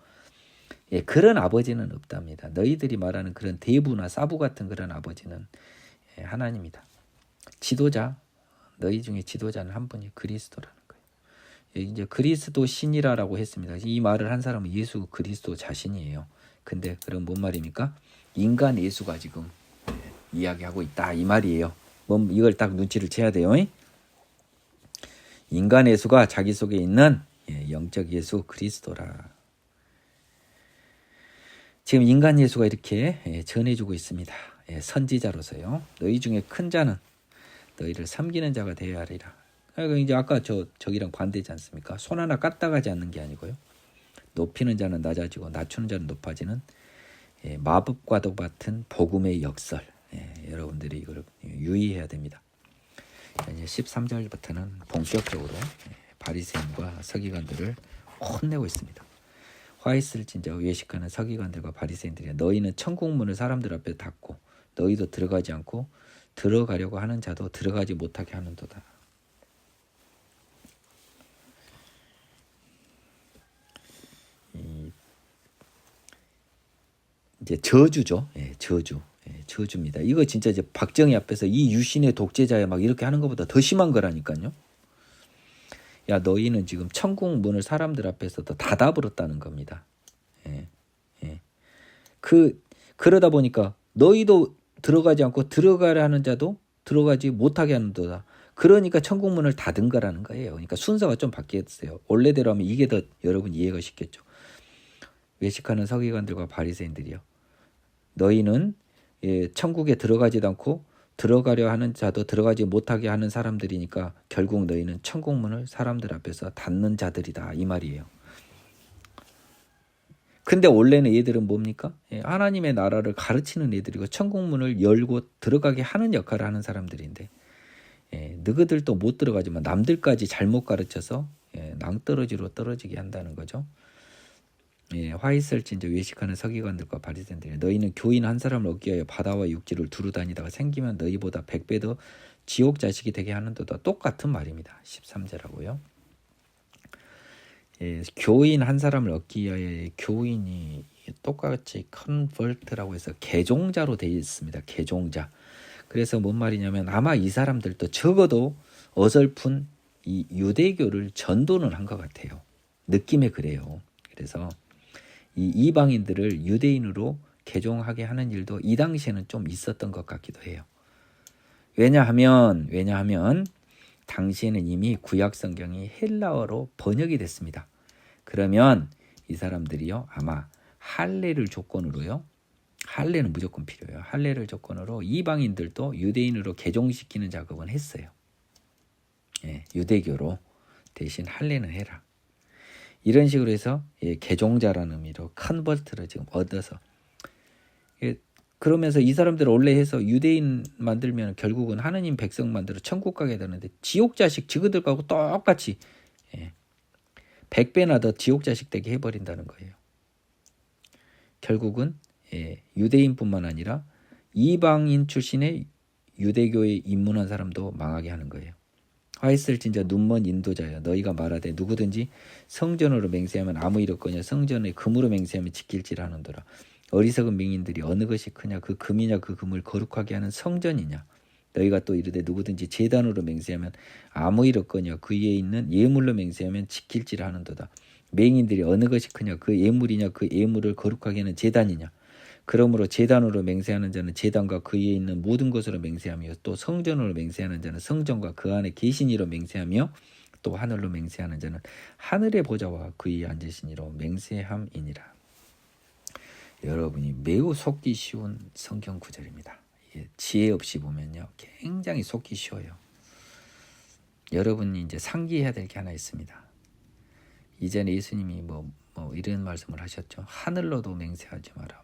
예, 그런 아버지는 없답니다. 너희들이 말하는 그런 대부나 사부 같은 그런 아버지는 예, 하나님이다. 지도자, 너희 중에 지도자는 한 분이 그리스도라는 거예요. 예, 이제 그리스도 신이라고 했습니다. 이 말을 한 사람은 예수 그리스도 자신이에요. 근데 그럼 뭔 말입니까? 인간 예수가 지금 이야기하고 있다 이 말이에요. 이걸 딱 눈치를 채야 돼요. 인간 예수가 자기 속에 있는 영적 예수 그리스도라. 지금 인간 예수가 이렇게 전해주고 있습니다. 선지자로서요. 너희 중에 큰 자는 너희를 섬기는 자가 되어야 하리라. 그러니까 이제 아까 저기랑 반대지 않습니까? 손 하나 까딱하지 않는 게 아니고요. 높이는 자는 낮아지고 낮추는 자는 높아지는 마법과도 같은 복음의 역설. 여러분들이 이걸 유의해야 됩니다. 이제 13절부터는 본격적으로 바리새인과 서기관들을 혼내고 있습니다. 화 있을 진자 외식하는 서기관들과 바리새인들이 너희는 천국 문을 사람들 앞에 닫고 너희도 들어가지 않고 들어가려고 하는 자도 들어가지 못하게 하는도다. 이제 저주죠. 저주. 저주입니다. 이거 진짜 이제 박정희 앞에서 이 유신의 독재자야 막 이렇게 하는 것보다 더 심한 거라니까요. 야, 너희는 지금 천국 문을 사람들 앞에서 더 닫아버렸다는 겁니다. 그러다 보니까 너희도 들어가지 않고 들어가려 하는 자도 들어가지 못하게 하는도다. 그러니까 천국 문을 닫은 거라는 거예요. 그러니까 순서가 좀 바뀌었어요. 원래대로 하면 이게 더 여러분 이해가 쉽겠죠. 외식하는 서기관들과 바리새인들이요. 너희는 천국에 들어가지도 않고 들어가려 하는 자도 들어가지 못하게 하는 사람들이니까 결국 너희는 천국 문을 사람들 앞에서 닫는 자들이다 이 말이에요. 근데 원래는 얘들은 뭡니까? 하나님의 나라를 가르치는 애들이고 천국 문을 열고 들어가게 하는 역할을 하는 사람들인데 너희들도 못 들어가지만 남들까지 잘못 가르쳐서 낭떠러지로 떨어지게 한다는 거죠. 화 있을진저 외식하는 서기관들과 바리새인들이 너희는 교인 한 사람을 얻기 위하여 바다와 육지를 두루 다니다가 생기면 너희보다 100배 더 지옥 자식이 되게 하는도다. 똑같은 말입니다. 13절하고요. 교인 한 사람을 얻기 위하여 교인이 똑같이 컨버트라고 해서 개종자로 되어 있습니다. 개종자. 그래서 뭔 말이냐면 아마 이 사람들도 적어도 어설픈 이 유대교를 전도는 한 것 같아요. 느낌에 그래요. 그래서 이 이방인들을 유대인으로 개종하게 하는 일도 이 당시에는 좀 있었던 것 같기도 해요. 왜냐하면 당시에는 이미 구약 성경이 헬라어로 번역이 됐습니다. 그러면 이 사람들이요 아마 할례를 조건으로요. 할례는 무조건 필요해요. 할례를 조건으로 이방인들도 유대인으로 개종시키는 작업은 했어요. 유대교로 대신 할례는 해라. 이런 식으로 해서 개종자라는 의미로 컨버트를 지금 얻어서 그러면서 이 사람들 원래 해서 유대인 만들면 결국은 하느님 백성 만들어 천국 가게 되는데 지옥 자식 지그들하고 똑같이 100배나 더 지옥 자식 되게 해버린다는 거예요. 결국은 유대인뿐만 아니라 이방인 출신의 유대교에 입문한 사람도 망하게 하는 거예요. 화 있을진저 눈먼 인도자여 너희가 말하되 누구든지 성전으로 맹세하면 아무 일 없거냐 성전에 금으로 맹세하면 지킬지라 하는도라. 어리석은 맹인들이 어느 것이 크냐 그 금이냐 그 금을 거룩하게 하는 성전이냐. 너희가 또 이르되 누구든지 제단으로 맹세하면 아무 일 없거냐 그 위에 있는 예물로 맹세하면 지킬지라 하는도다. 맹인들이 어느 것이 크냐 그 예물이냐 그 예물을 거룩하게 하는 제단이냐. 그러므로 제단으로 맹세하는 자는 제단과 그 위에 있는 모든 것으로 맹세하며 또 성전으로 맹세하는 자는 성전과 그 안에 계신 이로 맹세하며 또 하늘로 맹세하는 자는 하늘의 보좌와 그 위에 앉으신 이로 맹세함이니라. 여러분이 매우 속기 쉬운 성경 구절입니다. 지혜 없이 보면요 굉장히 속기 쉬워요. 여러분이 이제 상기해야 될 게 하나 있습니다. 이전에 예수님이 뭐 이런 말씀을 하셨죠. 하늘로도 맹세하지 마라.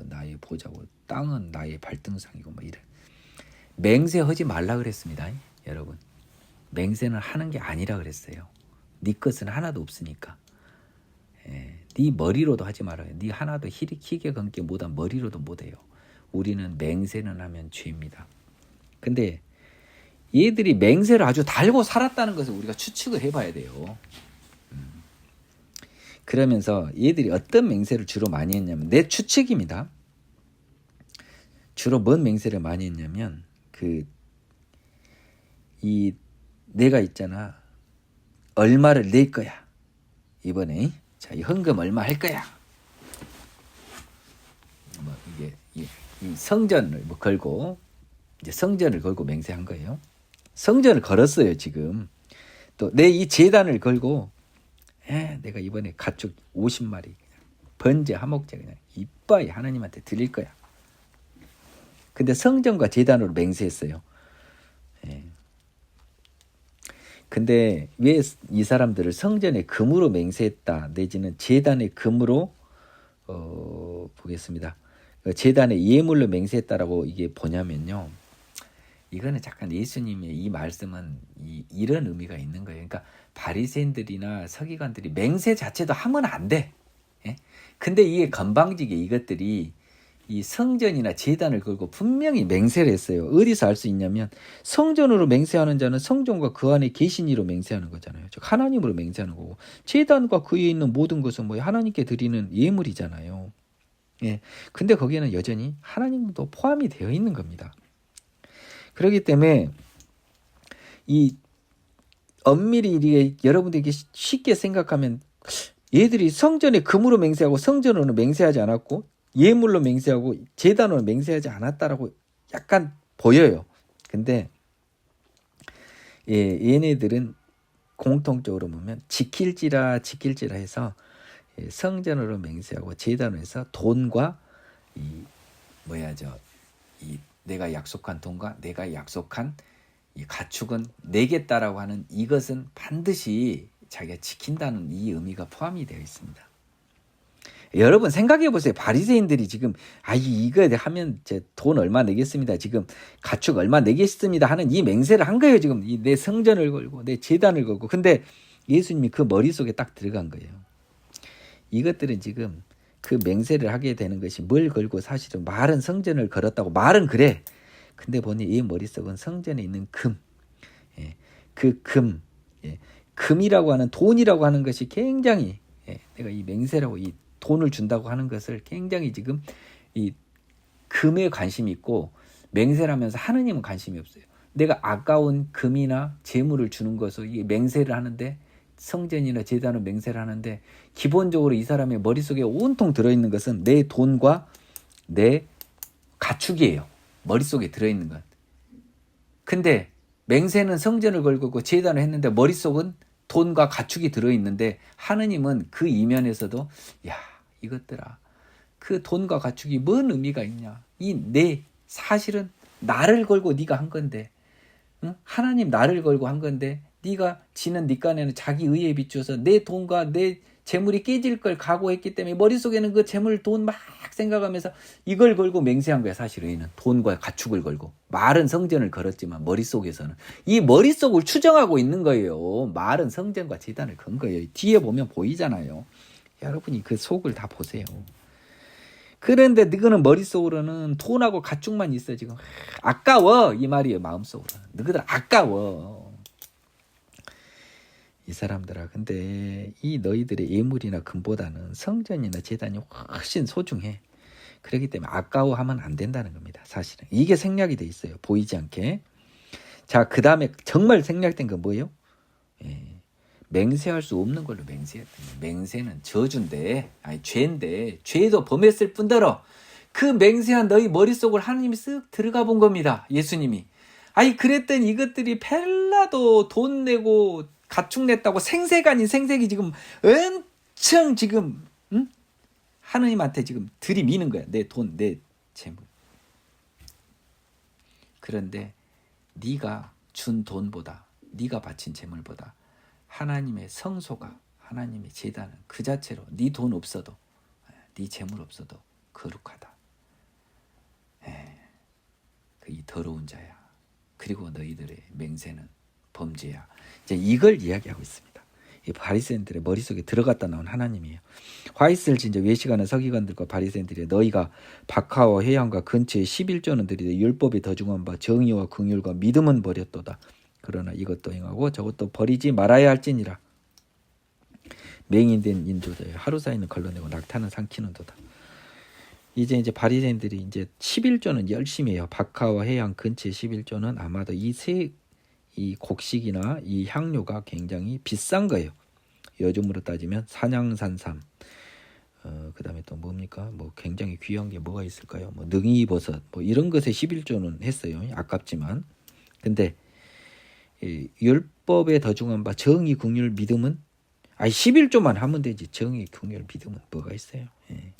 나의 보좌고 땅은 나의 발등상이고 이래. 맹세하지 말라 그랬습니다. 여러분 맹세는 하는 게 아니라 그랬어요. 네 것은 하나도 없으니까. 네 머리로도 하지 말아요. 네 하나도 희게 건게 못한 머리로도 못해요. 우리는 맹세는 하면 죄입니다. 근데 얘들이 맹세를 아주 달고 살았다는 것을 우리가 추측을 해봐야 돼요. 그러면서 얘들이 어떤 맹세를 주로 많이 했냐면, 내 추측입니다. 주로 뭔 맹세를 많이 했냐면, 내가 있잖아, 얼마를 낼 거야 이번에. 자, 이 헌금 얼마 할 거야. 뭐 이게 이 성전을 뭐 걸고, 이제 성전을 걸고 맹세한 거예요. 성전을 걸었어요 지금. 또 내 이 제단을 걸고, 내가 이번에 가축 50마리 번제 하목제 그냥 이빠이 하나님한테 드릴 거야. 근데 성전과 제단으로 맹세했어요. 근데 왜 이 사람들을 성전의 금으로 맹세했다, 내지는 제단의 금으로 보겠습니다. 제단의 예물로 맹세했다라고 이게 보냐면요, 이거는 잠깐 예수님의 이 말씀은 이런 의미가 있는 거예요. 그러니까 바리새인들이나 서기관들이 맹세 자체도 하면 안 돼. 근데 이게 건방지게 이것들이 이 성전이나 제단을 걸고 분명히 맹세를 했어요. 어디서 알 수 있냐면, 성전으로 맹세하는 자는 성전과 그 안에 계신 이로 맹세하는 거잖아요. 즉 하나님으로 맹세하는 거고, 제단과 그에 있는 모든 것은 뭐예요? 하나님께 드리는 예물이잖아요. 근데 거기에는 여전히 하나님도 포함이 되어 있는 겁니다. 그렇기 때문에 이 엄밀히 이게 여러분들이 쉽게 생각하면, 얘들이 성전에 금으로 맹세하고 성전으로는 맹세하지 않았고 예물로 맹세하고 제단으로 맹세하지 않았다라고 약간 보여요. 근데 얘네들은 공통적으로 보면 지킬지라 해서 성전으로 맹세하고 제단으로 해서 돈과 내가 약속한 돈과 내가 약속한 이 가축은 내겠다라고 하는 이것은 반드시 자기가 지킨다는 이 의미가 포함이 되어 있습니다. 여러분 생각해 보세요. 바리새인들이 지금 이거 하면 제 돈 얼마 내겠습니다, 지금 가축 얼마 내겠습니다 하는 이 맹세를 한 거예요. 지금 내 성전을 걸고 내 제단을 걸고. 근데 예수님이 그 머릿속에 딱 들어간 거예요. 이것들은 지금 그 맹세를 하게 되는 것이 뭘 걸고, 사실은 말은 성전을 걸었다고 말은 그래. 근데 보니 이 머릿속은 성전에 있는 금, 그 금, 금이라고 하는 돈이라고 하는 것이 굉장히, 내가 이 맹세라고 이 돈을 준다고 하는 것을 굉장히 지금 이 금에 관심이 있고, 맹세를 하면서 하느님은 관심이 없어요. 내가 아까운 금이나 재물을 주는 것을 이 맹세를 하는데, 성전이나 제단을 맹세를 하는데, 기본적으로 이 사람의 머릿속에 온통 들어있는 것은 내 돈과 내 가축이에요. 머릿속에 들어있는 것. 근데 맹세는 성전을 걸고 제단을 했는데 머릿속은 돈과 가축이 들어있는데, 하느님은 그 이면에서도 이것들아, 그 돈과 가축이 뭔 의미가 있냐, 사실은 나를 걸고 네가 한 건데, 하나님 나를 걸고 한 건데, 네가 지는 네 깐에는 자기 의에 비추어서 내 돈과 내 재물이 깨질 걸 각오했기 때문에 머릿속에는 그 재물, 돈 막 생각하면서 이걸 걸고 맹세한 거야. 사실 의는 돈과 가축을 걸고, 말은 성전을 걸었지만 머릿속에서는 이 머릿속을 추정하고 있는 거예요. 말은 성전과 제단을 건 거예요. 뒤에 보면 보이잖아요. 여러분이 그 속을 다 보세요. 그런데 너희는 머릿속으로는 돈하고 가축만 있어. 지금 아까워 이 말이에요. 마음속으로는 너희들 아까워. 이 사람들아, 근데 이 너희들의 예물이나 금보다는 성전이나 제단이 훨씬 소중해. 그렇기 때문에 아까워하면 안 된다는 겁니다. 사실은 이게 생략이 돼 있어요. 보이지 않게. 자, 그 다음에 정말 생략된 건 뭐예요? 맹세할 수 없는 걸로 맹세했더니, 맹세는 저주인데, 죄인데, 죄도 범했을 뿐더러 그 맹세한 너희 머릿속을 하나님이 쓱 들어가 본 겁니다. 예수님이. 그랬더니 이것들이 펠라도 돈 내고 가축 냈다고 생색 아닌 생색이 지금 엄청 지금 하느님한테 지금 들이미는 거야. 내 돈, 내 재물. 그런데 네가 준 돈보다, 네가 바친 재물보다 하나님의 성소가, 하나님의 제단은 그 자체로 네 돈 없어도, 네 재물 없어도 거룩하다. 이 더러운 자야. 그리고 너희들의 맹세는 범죄야. 이제 이걸 이야기하고 있습니다. 이 바리새인들의 머릿속에 들어갔다 나온 하나님이에요. 화이스를 진저 외식하는 서기관들과 바리새인들이 너희가 박하와 회양과 근처에 11조는 들이되 율법이 더 중한 바 정의와 긍휼과 믿음은 버렸도다. 그러나 이것도 행하고 저것도 버리지 말아야 할지니라. 맹인된 인도자예요. 하루 사이는 걸러내고 낙타는 삼키는도다. 이제 바리새인들이 이제 11조는 열심히 해요. 박하와 해양 근처의 11조는 아마도 이 곡식이나 이 향료가 굉장히 비싼 거예요. 요즘으로 따지면 산양산삼, 그다음에 또 뭡니까? 뭐 굉장히 귀한 게 뭐가 있을까요? 뭐 능이버섯, 뭐 이런 것에 11조는 했어요. 아깝지만. 근데 이 율법에 더중한 바 정의, 긍휼, 믿음은 11조만 하면 되지. 정의, 긍휼, 믿음은 뭐가 있어요? 예.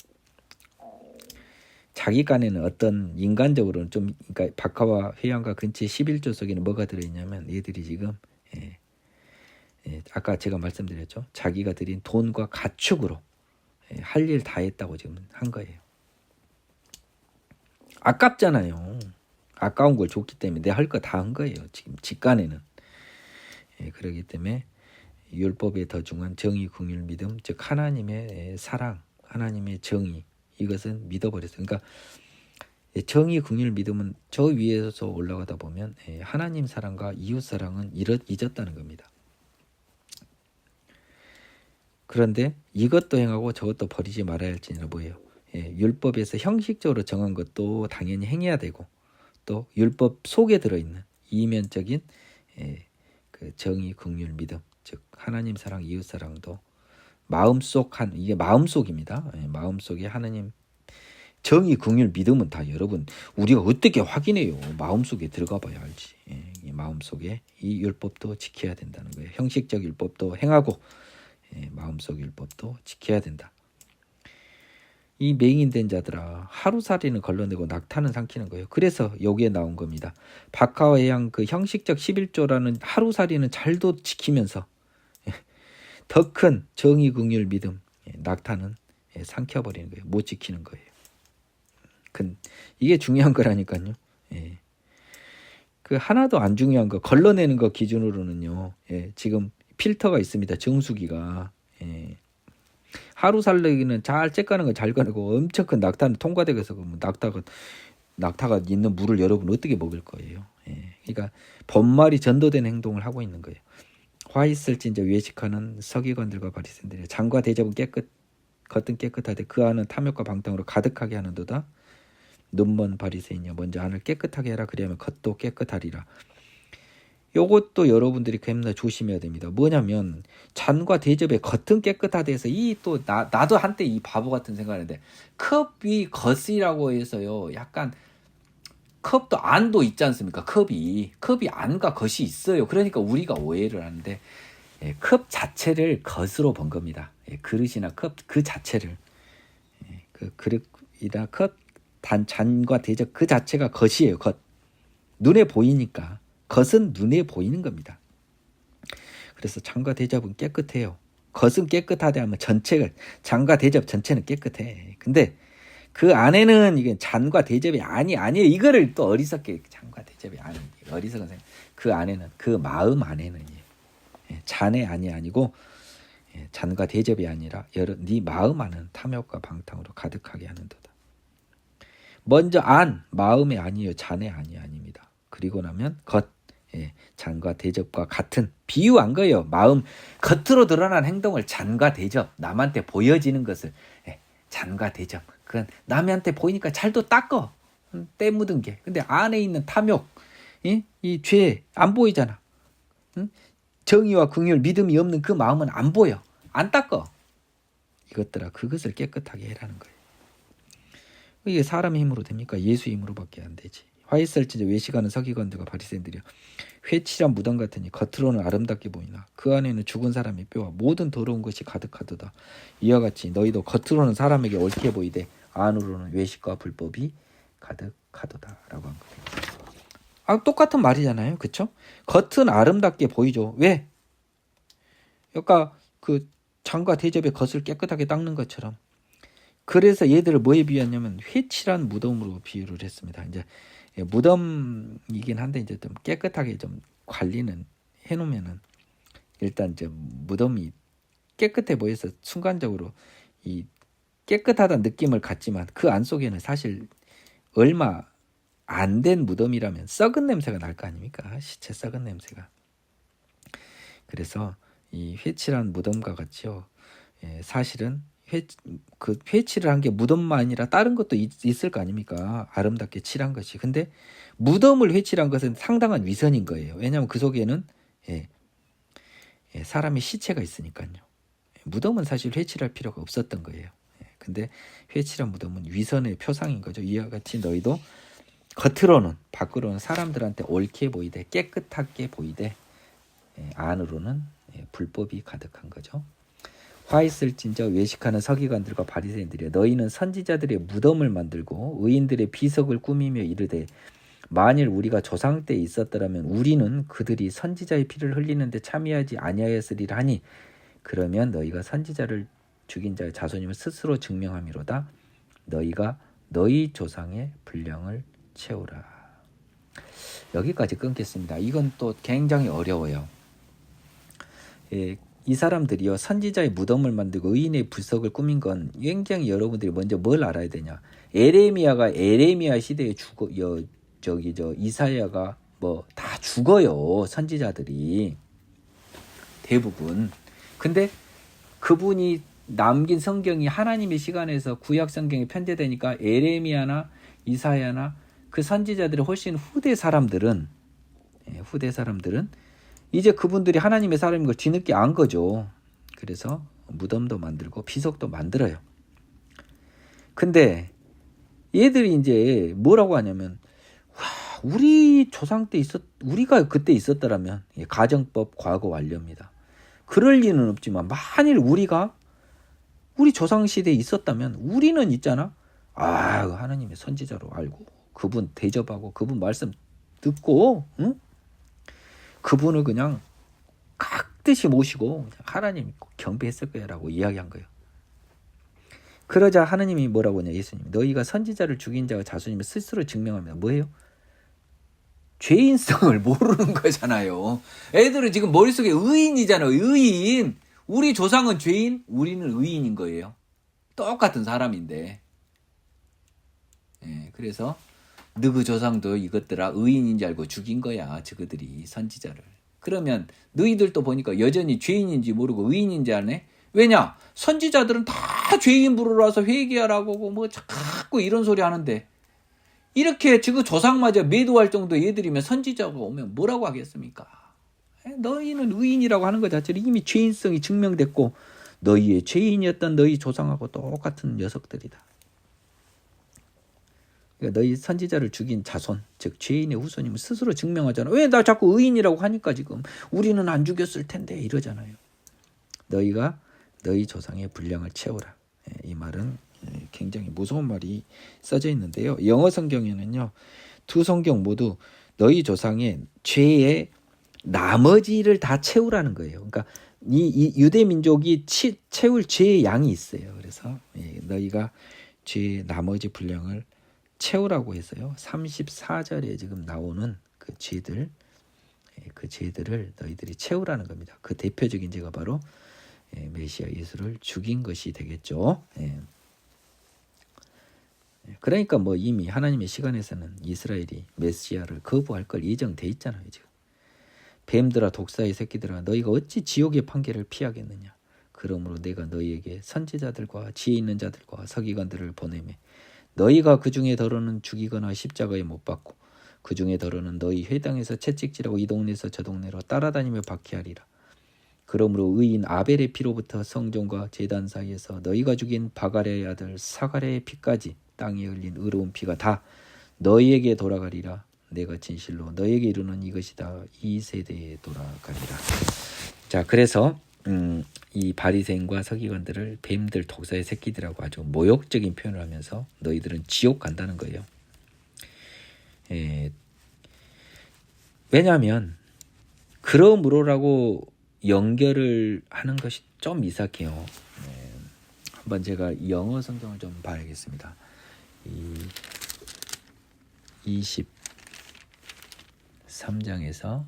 자기 간에는 어떤 인간적으로는 좀, 그러니까 박하와 회양과 근처의 11조 속에는 뭐가 들어있냐면 얘들이 지금 아까 제가 말씀드렸죠. 자기가 들인 돈과 가축으로 할 일 다 했다고 지금 한 거예요. 아깝잖아요. 아까운 걸 줬기 때문에 내가 할 거 다 한 거예요. 지금 직간에는. 그렇기 때문에 율법에 더중한 정의, 긍휼, 믿음, 즉 하나님의 사랑, 하나님의 정의, 이것은 믿어버렸어요. 그러니까 정의, 긍휼, 믿음은 저 위에서 올라가다 보면 하나님 사랑과 이웃 사랑은 잊었다는 겁니다. 그런데 이것도 행하고 저것도 버리지 말아야 할지는 뭐예요? 율법에서 형식적으로 정한 것도 당연히 행해야 되고, 또 율법 속에 들어있는 이면적인 그 정의, 긍휼, 믿음, 즉 하나님 사랑, 이웃 사랑도 이게 마음속입니다. 마음속에 하나님 정의, 긍휼, 믿음은 다 여러분 우리가 어떻게 확인해요? 마음속에 들어가 봐야 알지. 이 마음속에 이 율법도 지켜야 된다는 거예요. 형식적 율법도 행하고 마음속 율법도 지켜야 된다. 이 맹인된 자들아, 하루살이는 걸러내고 낙타는 삼키는 거예요. 그래서 여기에 나온 겁니다. 박하와 해양 그 형식적 11조라는 하루살이는 잘도 지키면서 더 큰 정의, 긍휼, 믿음, 낙타는 삼켜버리는 거예요. 못 지키는 거예요. 이게 중요한 거라니까요. 그 하나도 안 중요한 거 걸러내는 거 기준으로는요. 지금 필터가 있습니다. 정수기가. 하루 살려기는 잘 째까는 거 잘 꺼내고 엄청 큰 낙타는 통과되고 해서 낙타가 있는 물을 여러분 어떻게 먹을 거예요. 그러니까 번말이 전도된 행동을 하고 있는 거예요. 화 있을진저 외식하는 서기관들과 바리새인들이 장과 대접은 겉은 깨끗하되 그 안은 탐욕과 방탕으로 가득하게 하는도다. 눈먼 바리새인이여 먼저 안을 깨끗하게 해라. 그리하면 겉도 깨끗하리라. 요것도 여러분들이 굉장히 조심해야 됩니다. 뭐냐면 잔과 대접의 겉은 깨끗하다 해서 나도 한때 이 바보 같은 생각하는데 컵이 겉이라고 해서요. 약간 컵도 안도 있지 않습니까? 컵이 안과 겉이 있어요. 그러니까 우리가 오해를 하는데 컵 자체를 겉으로 본 겁니다. 그릇이나 컵 그 자체를 그 그릇이나 컵 잔과 대접 그 자체가 겉이에요. 겉. 눈에 보이니까. 겉은 눈에 보이는 겁니다. 그래서 잔과 대접은 깨끗해요. 겉은 깨끗하다 하면 잔과 대접 전체는 깨끗해. 근데 그 안에는 이게 잔과 대접이 아니에요. 이거를 또 어리석게 잔과 대접이 아니 어리석은 생각. 그 안에는 그 마음 안에는 잔의 안이 아니고 잔과 대접이 아니라 네 마음 안은 탐욕과 방탕으로 가득하게 하는도다. 먼저 마음의 안이요 잔의 안이 아닙니다. 그리고 나면 겉 잔과 대접과 같은 비유한 거예요. 마음 겉으로 드러난 행동을 잔과 대접 남한테 보여지는 것을 잔과 대접 그건 남한테 보이니까 잘도 닦어 때 묻은 게 근데 안에 있는 탐욕 이 죄 안 보이잖아. 정의와 긍휼 믿음이 없는 그 마음은 안 보여 안 닦어. 이것들아 그것을 깨끗하게 해라는 거예요. 이게 사람의 힘으로 됩니까? 예수 힘으로밖에 안 되지. 화 있을진저 외식하는 서기관들과 바리새인들이여 회칠한 무덤 같으니 겉으로는 아름답게 보이나 그 안에는 죽은 사람의 뼈와 모든 더러운 것이 가득하도다. 이와 같이 너희도 겉으로는 사람에게 옳게 보이되 안으로는 외식과 불법이 가득하도다 라고 한 거예요. 똑같은 말이잖아요. 그쵸? 겉은 아름답게 보이죠. 왜? 그러니까 그 잔과 대접의 겉을 깨끗하게 닦는 것처럼 그래서 얘들을 뭐에 비유했냐면 회칠한 무덤으로 비유를 했습니다. 이제 무덤이긴 한데 이제 좀 깨끗하게 좀 관리는 해놓으면은 일단 이제 무덤이 깨끗해 보여서 순간적으로 이 깨끗하다는 느낌을 갖지만 그 안 속에는 사실 얼마 안 된 무덤이라면 썩은 냄새가 날 거 아닙니까? 시체 썩은 냄새가. 그래서 이 회칠한 무덤과 같이요. 사실은 그 회칠을 한 게 무덤만 아니라 다른 것도 있을 거 아닙니까? 아름답게 칠한 것이. 근데 무덤을 회칠한 것은 상당한 위선인 거예요. 왜냐하면 그 속에는 사람의 시체가 있으니까요. 무덤은 사실 회칠할 필요가 없었던 거예요. 근데 회칠한 무덤은 위선의 표상인 거죠. 이와 같이 너희도 겉으로는 밖으로는 사람들한테 옳게 보이되 깨끗하게 보이되 안으로는 불법이 가득한 거죠. 화 있을진저 외식하는 서기관들과 바리새인들이여 너희는 선지자들의 무덤을 만들고 의인들의 비석을 꾸미며 이르되 만일 우리가 조상 때에 있었더라면 우리는 그들이 선지자의 피를 흘리는데 참여하지 아니하였으리라 하니 그러면 너희가 선지자를 죽인 자의 자손임을 스스로 증명함이로다. 너희가 너희 조상의 분량을 채우라. 여기까지 끊겠습니다. 이건 또 굉장히 어려워요. 이 사람들이요 선지자의 무덤을 만들고 의인의 불석을 꾸민 건 굉장히 여러분들이 먼저 뭘 알아야 되냐. 에레미야 시대에 이사야가 뭐 다 죽어요. 선지자들이 대부분. 근데 그분이 남긴 성경이 하나님의 시간에서 구약 성경에 편제되니까 에레미야나 이사야나 그 선지자들의 훨씬 후대 사람들은 이제 그분들이 하나님의 사람인 걸 뒤늦게 안 거죠. 그래서 무덤도 만들고 비석도 만들어요. 근데 얘들이 이제 뭐라고 하냐면 우리 조상 때 우리가 그때 있었더라면 가정법 과거 완료입니다. 그럴 리는 없지만 만일 우리 조상 시대에 있었다면 우리는 있잖아. 하나님의 선지자로 알고 그분 대접하고 그분 말씀 듣고 그분을 그냥 각듯이 모시고 하나님 경배했을 거야라고 이야기한 거예요. 그러자 하나님이 뭐라고 하냐. 예수님 너희가 선지자를 죽인 자가 자손임을 스스로 증명합니다. 뭐예요? 죄인성을 모르는 거잖아요. 애들은 지금 머릿속에 의인이잖아요. 의인. 우리 조상은 죄인, 우리는 의인인 거예요. 똑같은 사람인데. 그래서 너희 조상도 이것들아 의인인 줄 알고 죽인 거야. 저그들이 선지자를. 그러면 너희들도 보니까 여전히 죄인인지 모르고 의인인지 아네? 왜냐? 선지자들은 다 죄인 부르러서 회개하라고 뭐 자꾸 이런 소리 하는데 이렇게 지금 조상마저 매도할 정도 얘들이면 선지자가 오면 뭐라고 하겠습니까? 너희는 의인이라고 하는 것 자체는 이미 죄인성이 증명됐고 너희의 죄인이었던 너희 조상하고 똑같은 녀석들이다. 그러니까 너희 선지자를 죽인 자손, 즉 죄인의 후손임을 스스로 증명하잖아. 왜 나 자꾸 의인이라고 하니까 지금 우리는 안 죽였을 텐데 이러잖아요. 너희가 너희 조상의 분량을 채우라. 이 말은 굉장히 무서운 말이 써져 있는데요. 영어 성경에는요. 두 성경 모두 너희 조상의 죄의 나머지를 다 채우라는 거예요. 그러니까 이 유대 민족이 채울 죄의 양이 있어요. 그래서 너희가 죄의 나머지 분량을 채우라고 했어요. 34절에 지금 나오는 그 죄들을 너희들이 채우라는 겁니다. 그 대표적인 죄가 바로 메시아 예수를 죽인 것이 되겠죠. 그러니까 뭐 이미 하나님의 시간에서는 이스라엘이 메시아를 거부할 걸 예정돼 있잖아요. 지금 뱀들아 독사의 새끼들아 너희가 어찌 지옥의 판결을 피하겠느냐. 그러므로 내가 너희에게 선지자들과 지혜 있는 자들과 서기관들을 보내매 너희가 그 중에 더러는 죽이거나 십자가에 못 박고 그 중에 더러는 너희 회당에서 채찍질하고 이 동네에서 저 동네로 따라다니며 박해하리라. 그러므로 의인 아벨의 피로부터 성전과 제단 사이에서 너희가 죽인 바가랴의 아들 사가랴의 피까지 땅에 흘린 의로운 피가 다 너희에게 돌아가리라. 내가 진실로 너희에게 이르는 이것이다. 이 세대에 돌아가리라. 자, 그래서 이 바리새인과 서기관들을 뱀들 독사의 새끼들하고 아주 모욕적인 표현을 하면서 너희들은 지옥 간다는 거예요. 왜냐하면 그러므로라고 연결을 하는 것이 좀 이상해요. 한번 제가 영어 성경을 좀 봐야겠습니다. 23장에서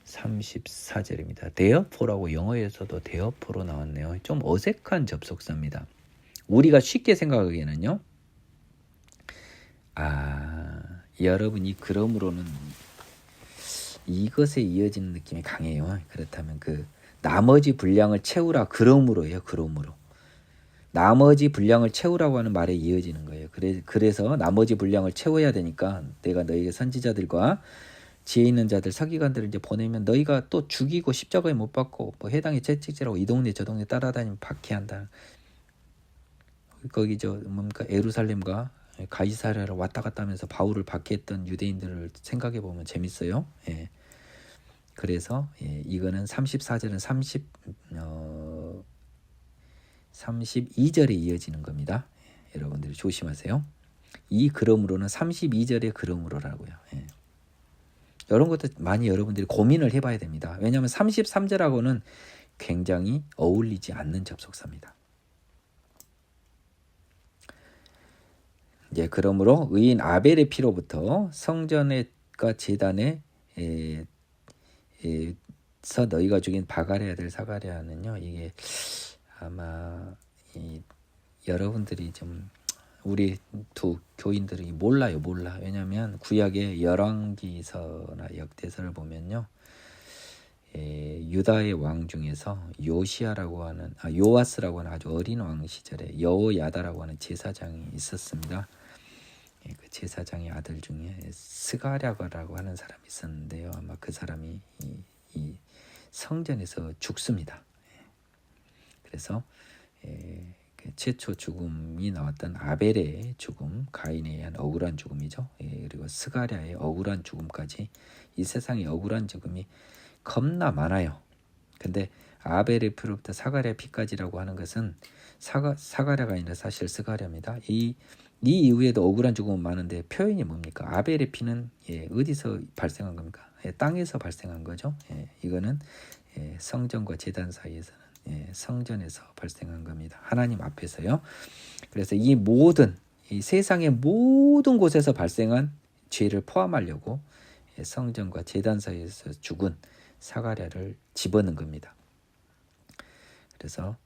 34절입니다. 데어포라고 영어에서도 데어포로 나왔네요. 좀 어색한 접속사입니다. 우리가 쉽게 생각하기에는요. 여러분이 그러므로는 이것에 이어지는 느낌이 강해요. 그렇다면 그 나머지 분량을 채우라 그러므로예요. 그러므로. 나머지 분량을 채우라고 하는 말에 이어지는 거예요. 그래서 나머지 분량을 채워야 되니까 내가 너희에게 선지자들과 지혜 있는 자들 서기관들을 이제 보내면 너희가 또 죽이고 십자가에 못 박고 뭐 해당의 채찍질하고 이 동네 저 동네 따라다니면 박해한다. 거기 뭡니까 예루살렘과 가이사랴를 왔다 갔다 하면서 바울을 박해했던 유대인들을 생각해 보면 재밌어요. 예. 그래서 이거는 34절은 32절에 이어지는 겁니다. 여러분들이 조심하세요. 이 그러므로는 32절의 그러므로라고요. 이런 것도 많이 여러분들이 고민을 해봐야 됩니다. 왜냐하면 33절하고는 굉장히 어울리지 않는 접속사입니다. 그러므로 의인 아벨의 피로부터 성전과 제단에 서 너희가 죽인 바가랴 아들 사가랴는요, 이게 아마 여러분들이 좀 우리 두 교인들이 몰라. 왜냐하면 구약의 열왕기서나 역대서를 보면요, 유다의 왕 중에서 요시아라고 하는 요아스라고 하는 아주 어린 왕 시절에 여호야다라고 하는 제사장이 있었습니다. 그 제사장의 아들 중에 스가랴라고 하는 사람이 있었는데요, 아마 그 사람이 이 성전에서 죽습니다. 그래서 최초 죽음이 나왔던 아벨의 죽음, 가인에 의한 억울한 죽음이죠. 그리고 스가랴의 억울한 죽음까지 이 세상의 억울한 죽음이 겁나 많아요. 근데 아벨의 피로부터 사가랴 피까지라고 하는 것은 사가랴가 아니라 사실 스가랴입니다. 이 이후에도 억울한 죽음은 많은데 표현이 뭡니까? 아벨의 피는 어디서 발생한 겁니까? 땅에서 발생한 거죠. 이거는 성전과 제단 사이에서는 성전에서 발생한 겁니다. 하나님 앞에서요. 그래서 이 세상의 모든 곳에서 발생한 죄를 포함하려고 성전과 제단 사이에서 죽은 사가랴를 집어넣은 겁니다. 그래서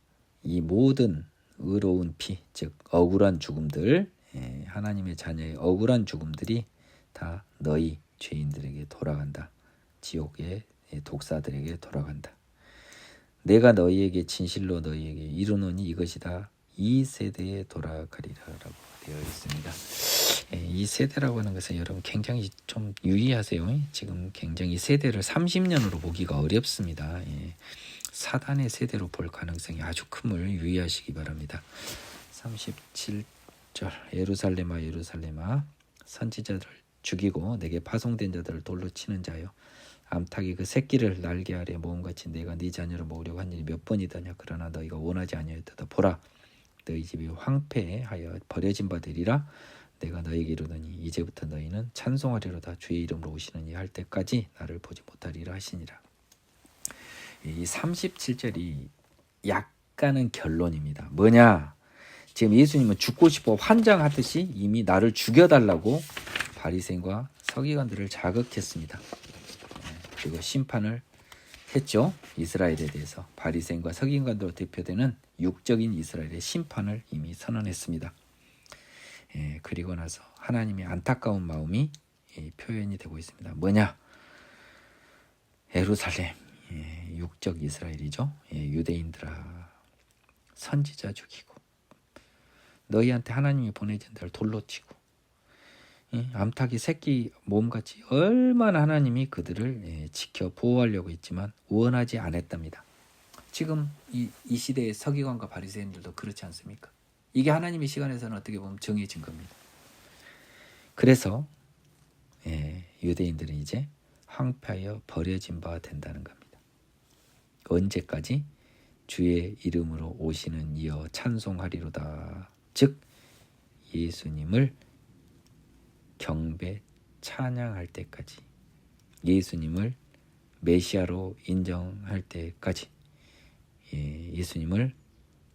이 모든 의로운 피, 즉 억울한 죽음들, 하나님의 자녀의 억울한 죽음들이 다 너희 죄인들에게 돌아간다. 지옥의 독사들에게 돌아간다. 내가 너희에게 진실로 너희에게 이르노니 이것이 다 이 세대에 돌아가리라라고 되어 있습니다. 이 세대라고 하는 것은 여러분 굉장히 좀 유의하세요. 지금 굉장히 세대를 30년으로 보기가 어렵습니다. 사단의 세대로 볼 가능성이 아주 큼을 유의하시기 바랍니다. 37절 예루살렘아 선지자들을 죽이고 내게 파송된 자들을 돌로 치는 자여 암탉이 그 새끼를 날개 아래 모음같이 내가 네 자녀를 모으려고 한 일이 몇 번이더냐. 그러나 너희가 원하지 아니하였도다. 보라 너희 집이 황폐하여 버려진 바 되리라. 내가 너희에게 이르노니 이제부터 너희는 찬송하리로다. 주의 이름으로 오시는 이 할 때까지 나를 보지 못하리라 하시니라. 이 37절이 약간은 결론입니다. 뭐냐? 지금 예수님은 죽고 싶어 환장하듯이 이미 나를 죽여달라고 바리새인과 서기관들을 자극했습니다. 그리고 심판을 했죠. 이스라엘에 대해서 바리새인과 서기관들로 대표되는 육적인 이스라엘의 심판을 이미 선언했습니다. 그리고 나서 하나님의 안타까운 마음이 표현이 되고 있습니다. 뭐냐? 예루살렘, 육적 이스라엘이죠. 유대인들아, 선지자 죽이고 너희한테 하나님이 보내준 자를 돌로 치고 암탉이 새끼 몸같이 얼마나 하나님이 그들을 지켜 보호하려고 했지만 원하지 않았답니다. 지금 이 시대의 서기관과 바리새인들도 그렇지 않습니까? 이게 하나님의 시간에서는 어떻게 보면 정해진 겁니다. 그래서 유대인들은 이제 황폐하여 버려진 바 된다는 겁니다. 언제까지? 주의 이름으로 오시는 이여 찬송하리로다. 즉 예수님을 경배 찬양할 때까지, 예수님을 메시아로 인정할 때까지, 예수님을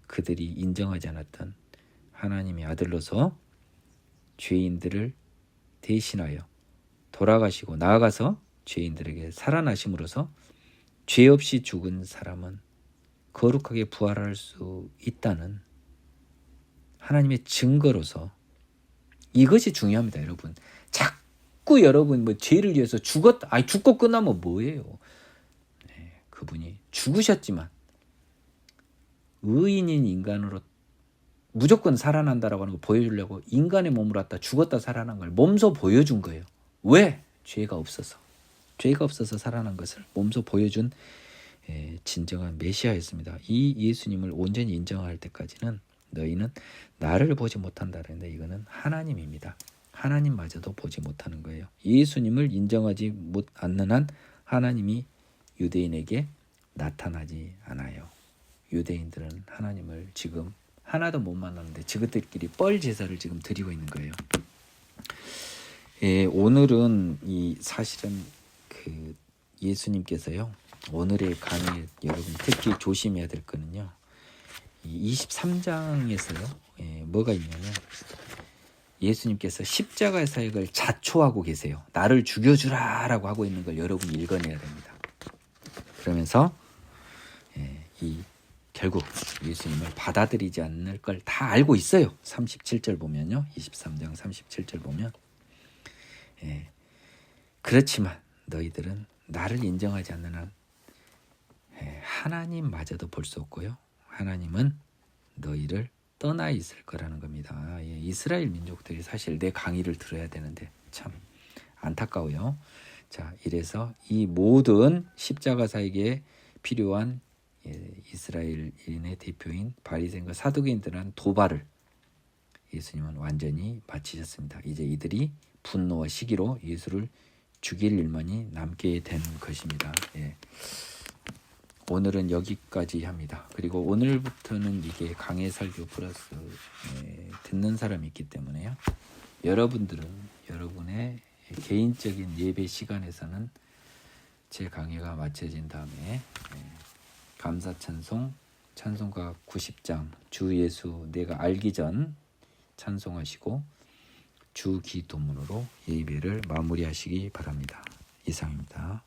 그들이 인정하지 않았던 하나님의 아들로서 죄인들을 대신하여 돌아가시고 나아가서 죄인들에게 살아나심으로써 죄 없이 죽은 사람은 거룩하게 부활할 수 있다는 하나님의 증거로서, 이것이 중요합니다. 여러분, 자꾸 여러분 죄를 위해서 죽고 끝나면 뭐예요? 그분이 죽으셨지만 의인인 인간으로 무조건 살아난다라고 하는 거 보여주려고 인간의 몸을 갖다 죽었다 살아난 걸 몸소 보여준 거예요. 왜? 죄가 없어서 살아난 것을 몸소 보여준 진정한 메시아였습니다. 이 예수님을 온전히 인정할 때까지는 너희는 나를 보지 못한다는데 이거는 하나님입니다. 하나님마저도 보지 못하는 거예요. 예수님을 인정하지 않는 한 하나님이 유대인에게 나타나지 않아요. 유대인들은 하나님을 지금 하나도 못 만났는데 저것들끼리 뻘 제사를 지금 드리고 있는 거예요. 오늘은 사실은 그 예수님께서요. 오늘의 강의 여러분 특히 조심해야 될 거는요. 23장에서요. 뭐가 있냐면 예수님께서 십자가의 사역을 자초하고 계세요. 나를 죽여주라라고 하고 있는 걸 여러분이 읽어내야 됩니다. 그러면서 결국 예수님을 받아들이지 않을 걸 다 알고 있어요. 37절 보면요. 23장 37절 보면 그렇지만 너희들은 나를 인정하지 않는 한 하나님마저도 볼 수 없고요. 하나님은 너희를 떠나 있을 거라는 겁니다. 이스라엘 민족들이 사실 내 강의를 들어야 되는데 참 안타까워요. 자, 이래서 이 모든 십자가 사역에 필요한 이스라엘인의 대표인 바리새인과 사두개인들은 도발을 예수님은 완전히 마치셨습니다. 이제 이들이 분노와 시기로 예수를 죽일 일만이 남게 된 것입니다. 오늘은 여기까지 합니다. 그리고 오늘부터는 이게 강해 설교 플러스 듣는 사람이 있기 때문에요. 여러분들은 여러분의 개인적인 예배 시간에서는 제 강의가 마쳐진 다음에 감사 찬송, 찬송가 90장, 주 예수 내가 알기 전 찬송하시고 주 기도문으로 예배를 마무리하시기 바랍니다. 이상입니다.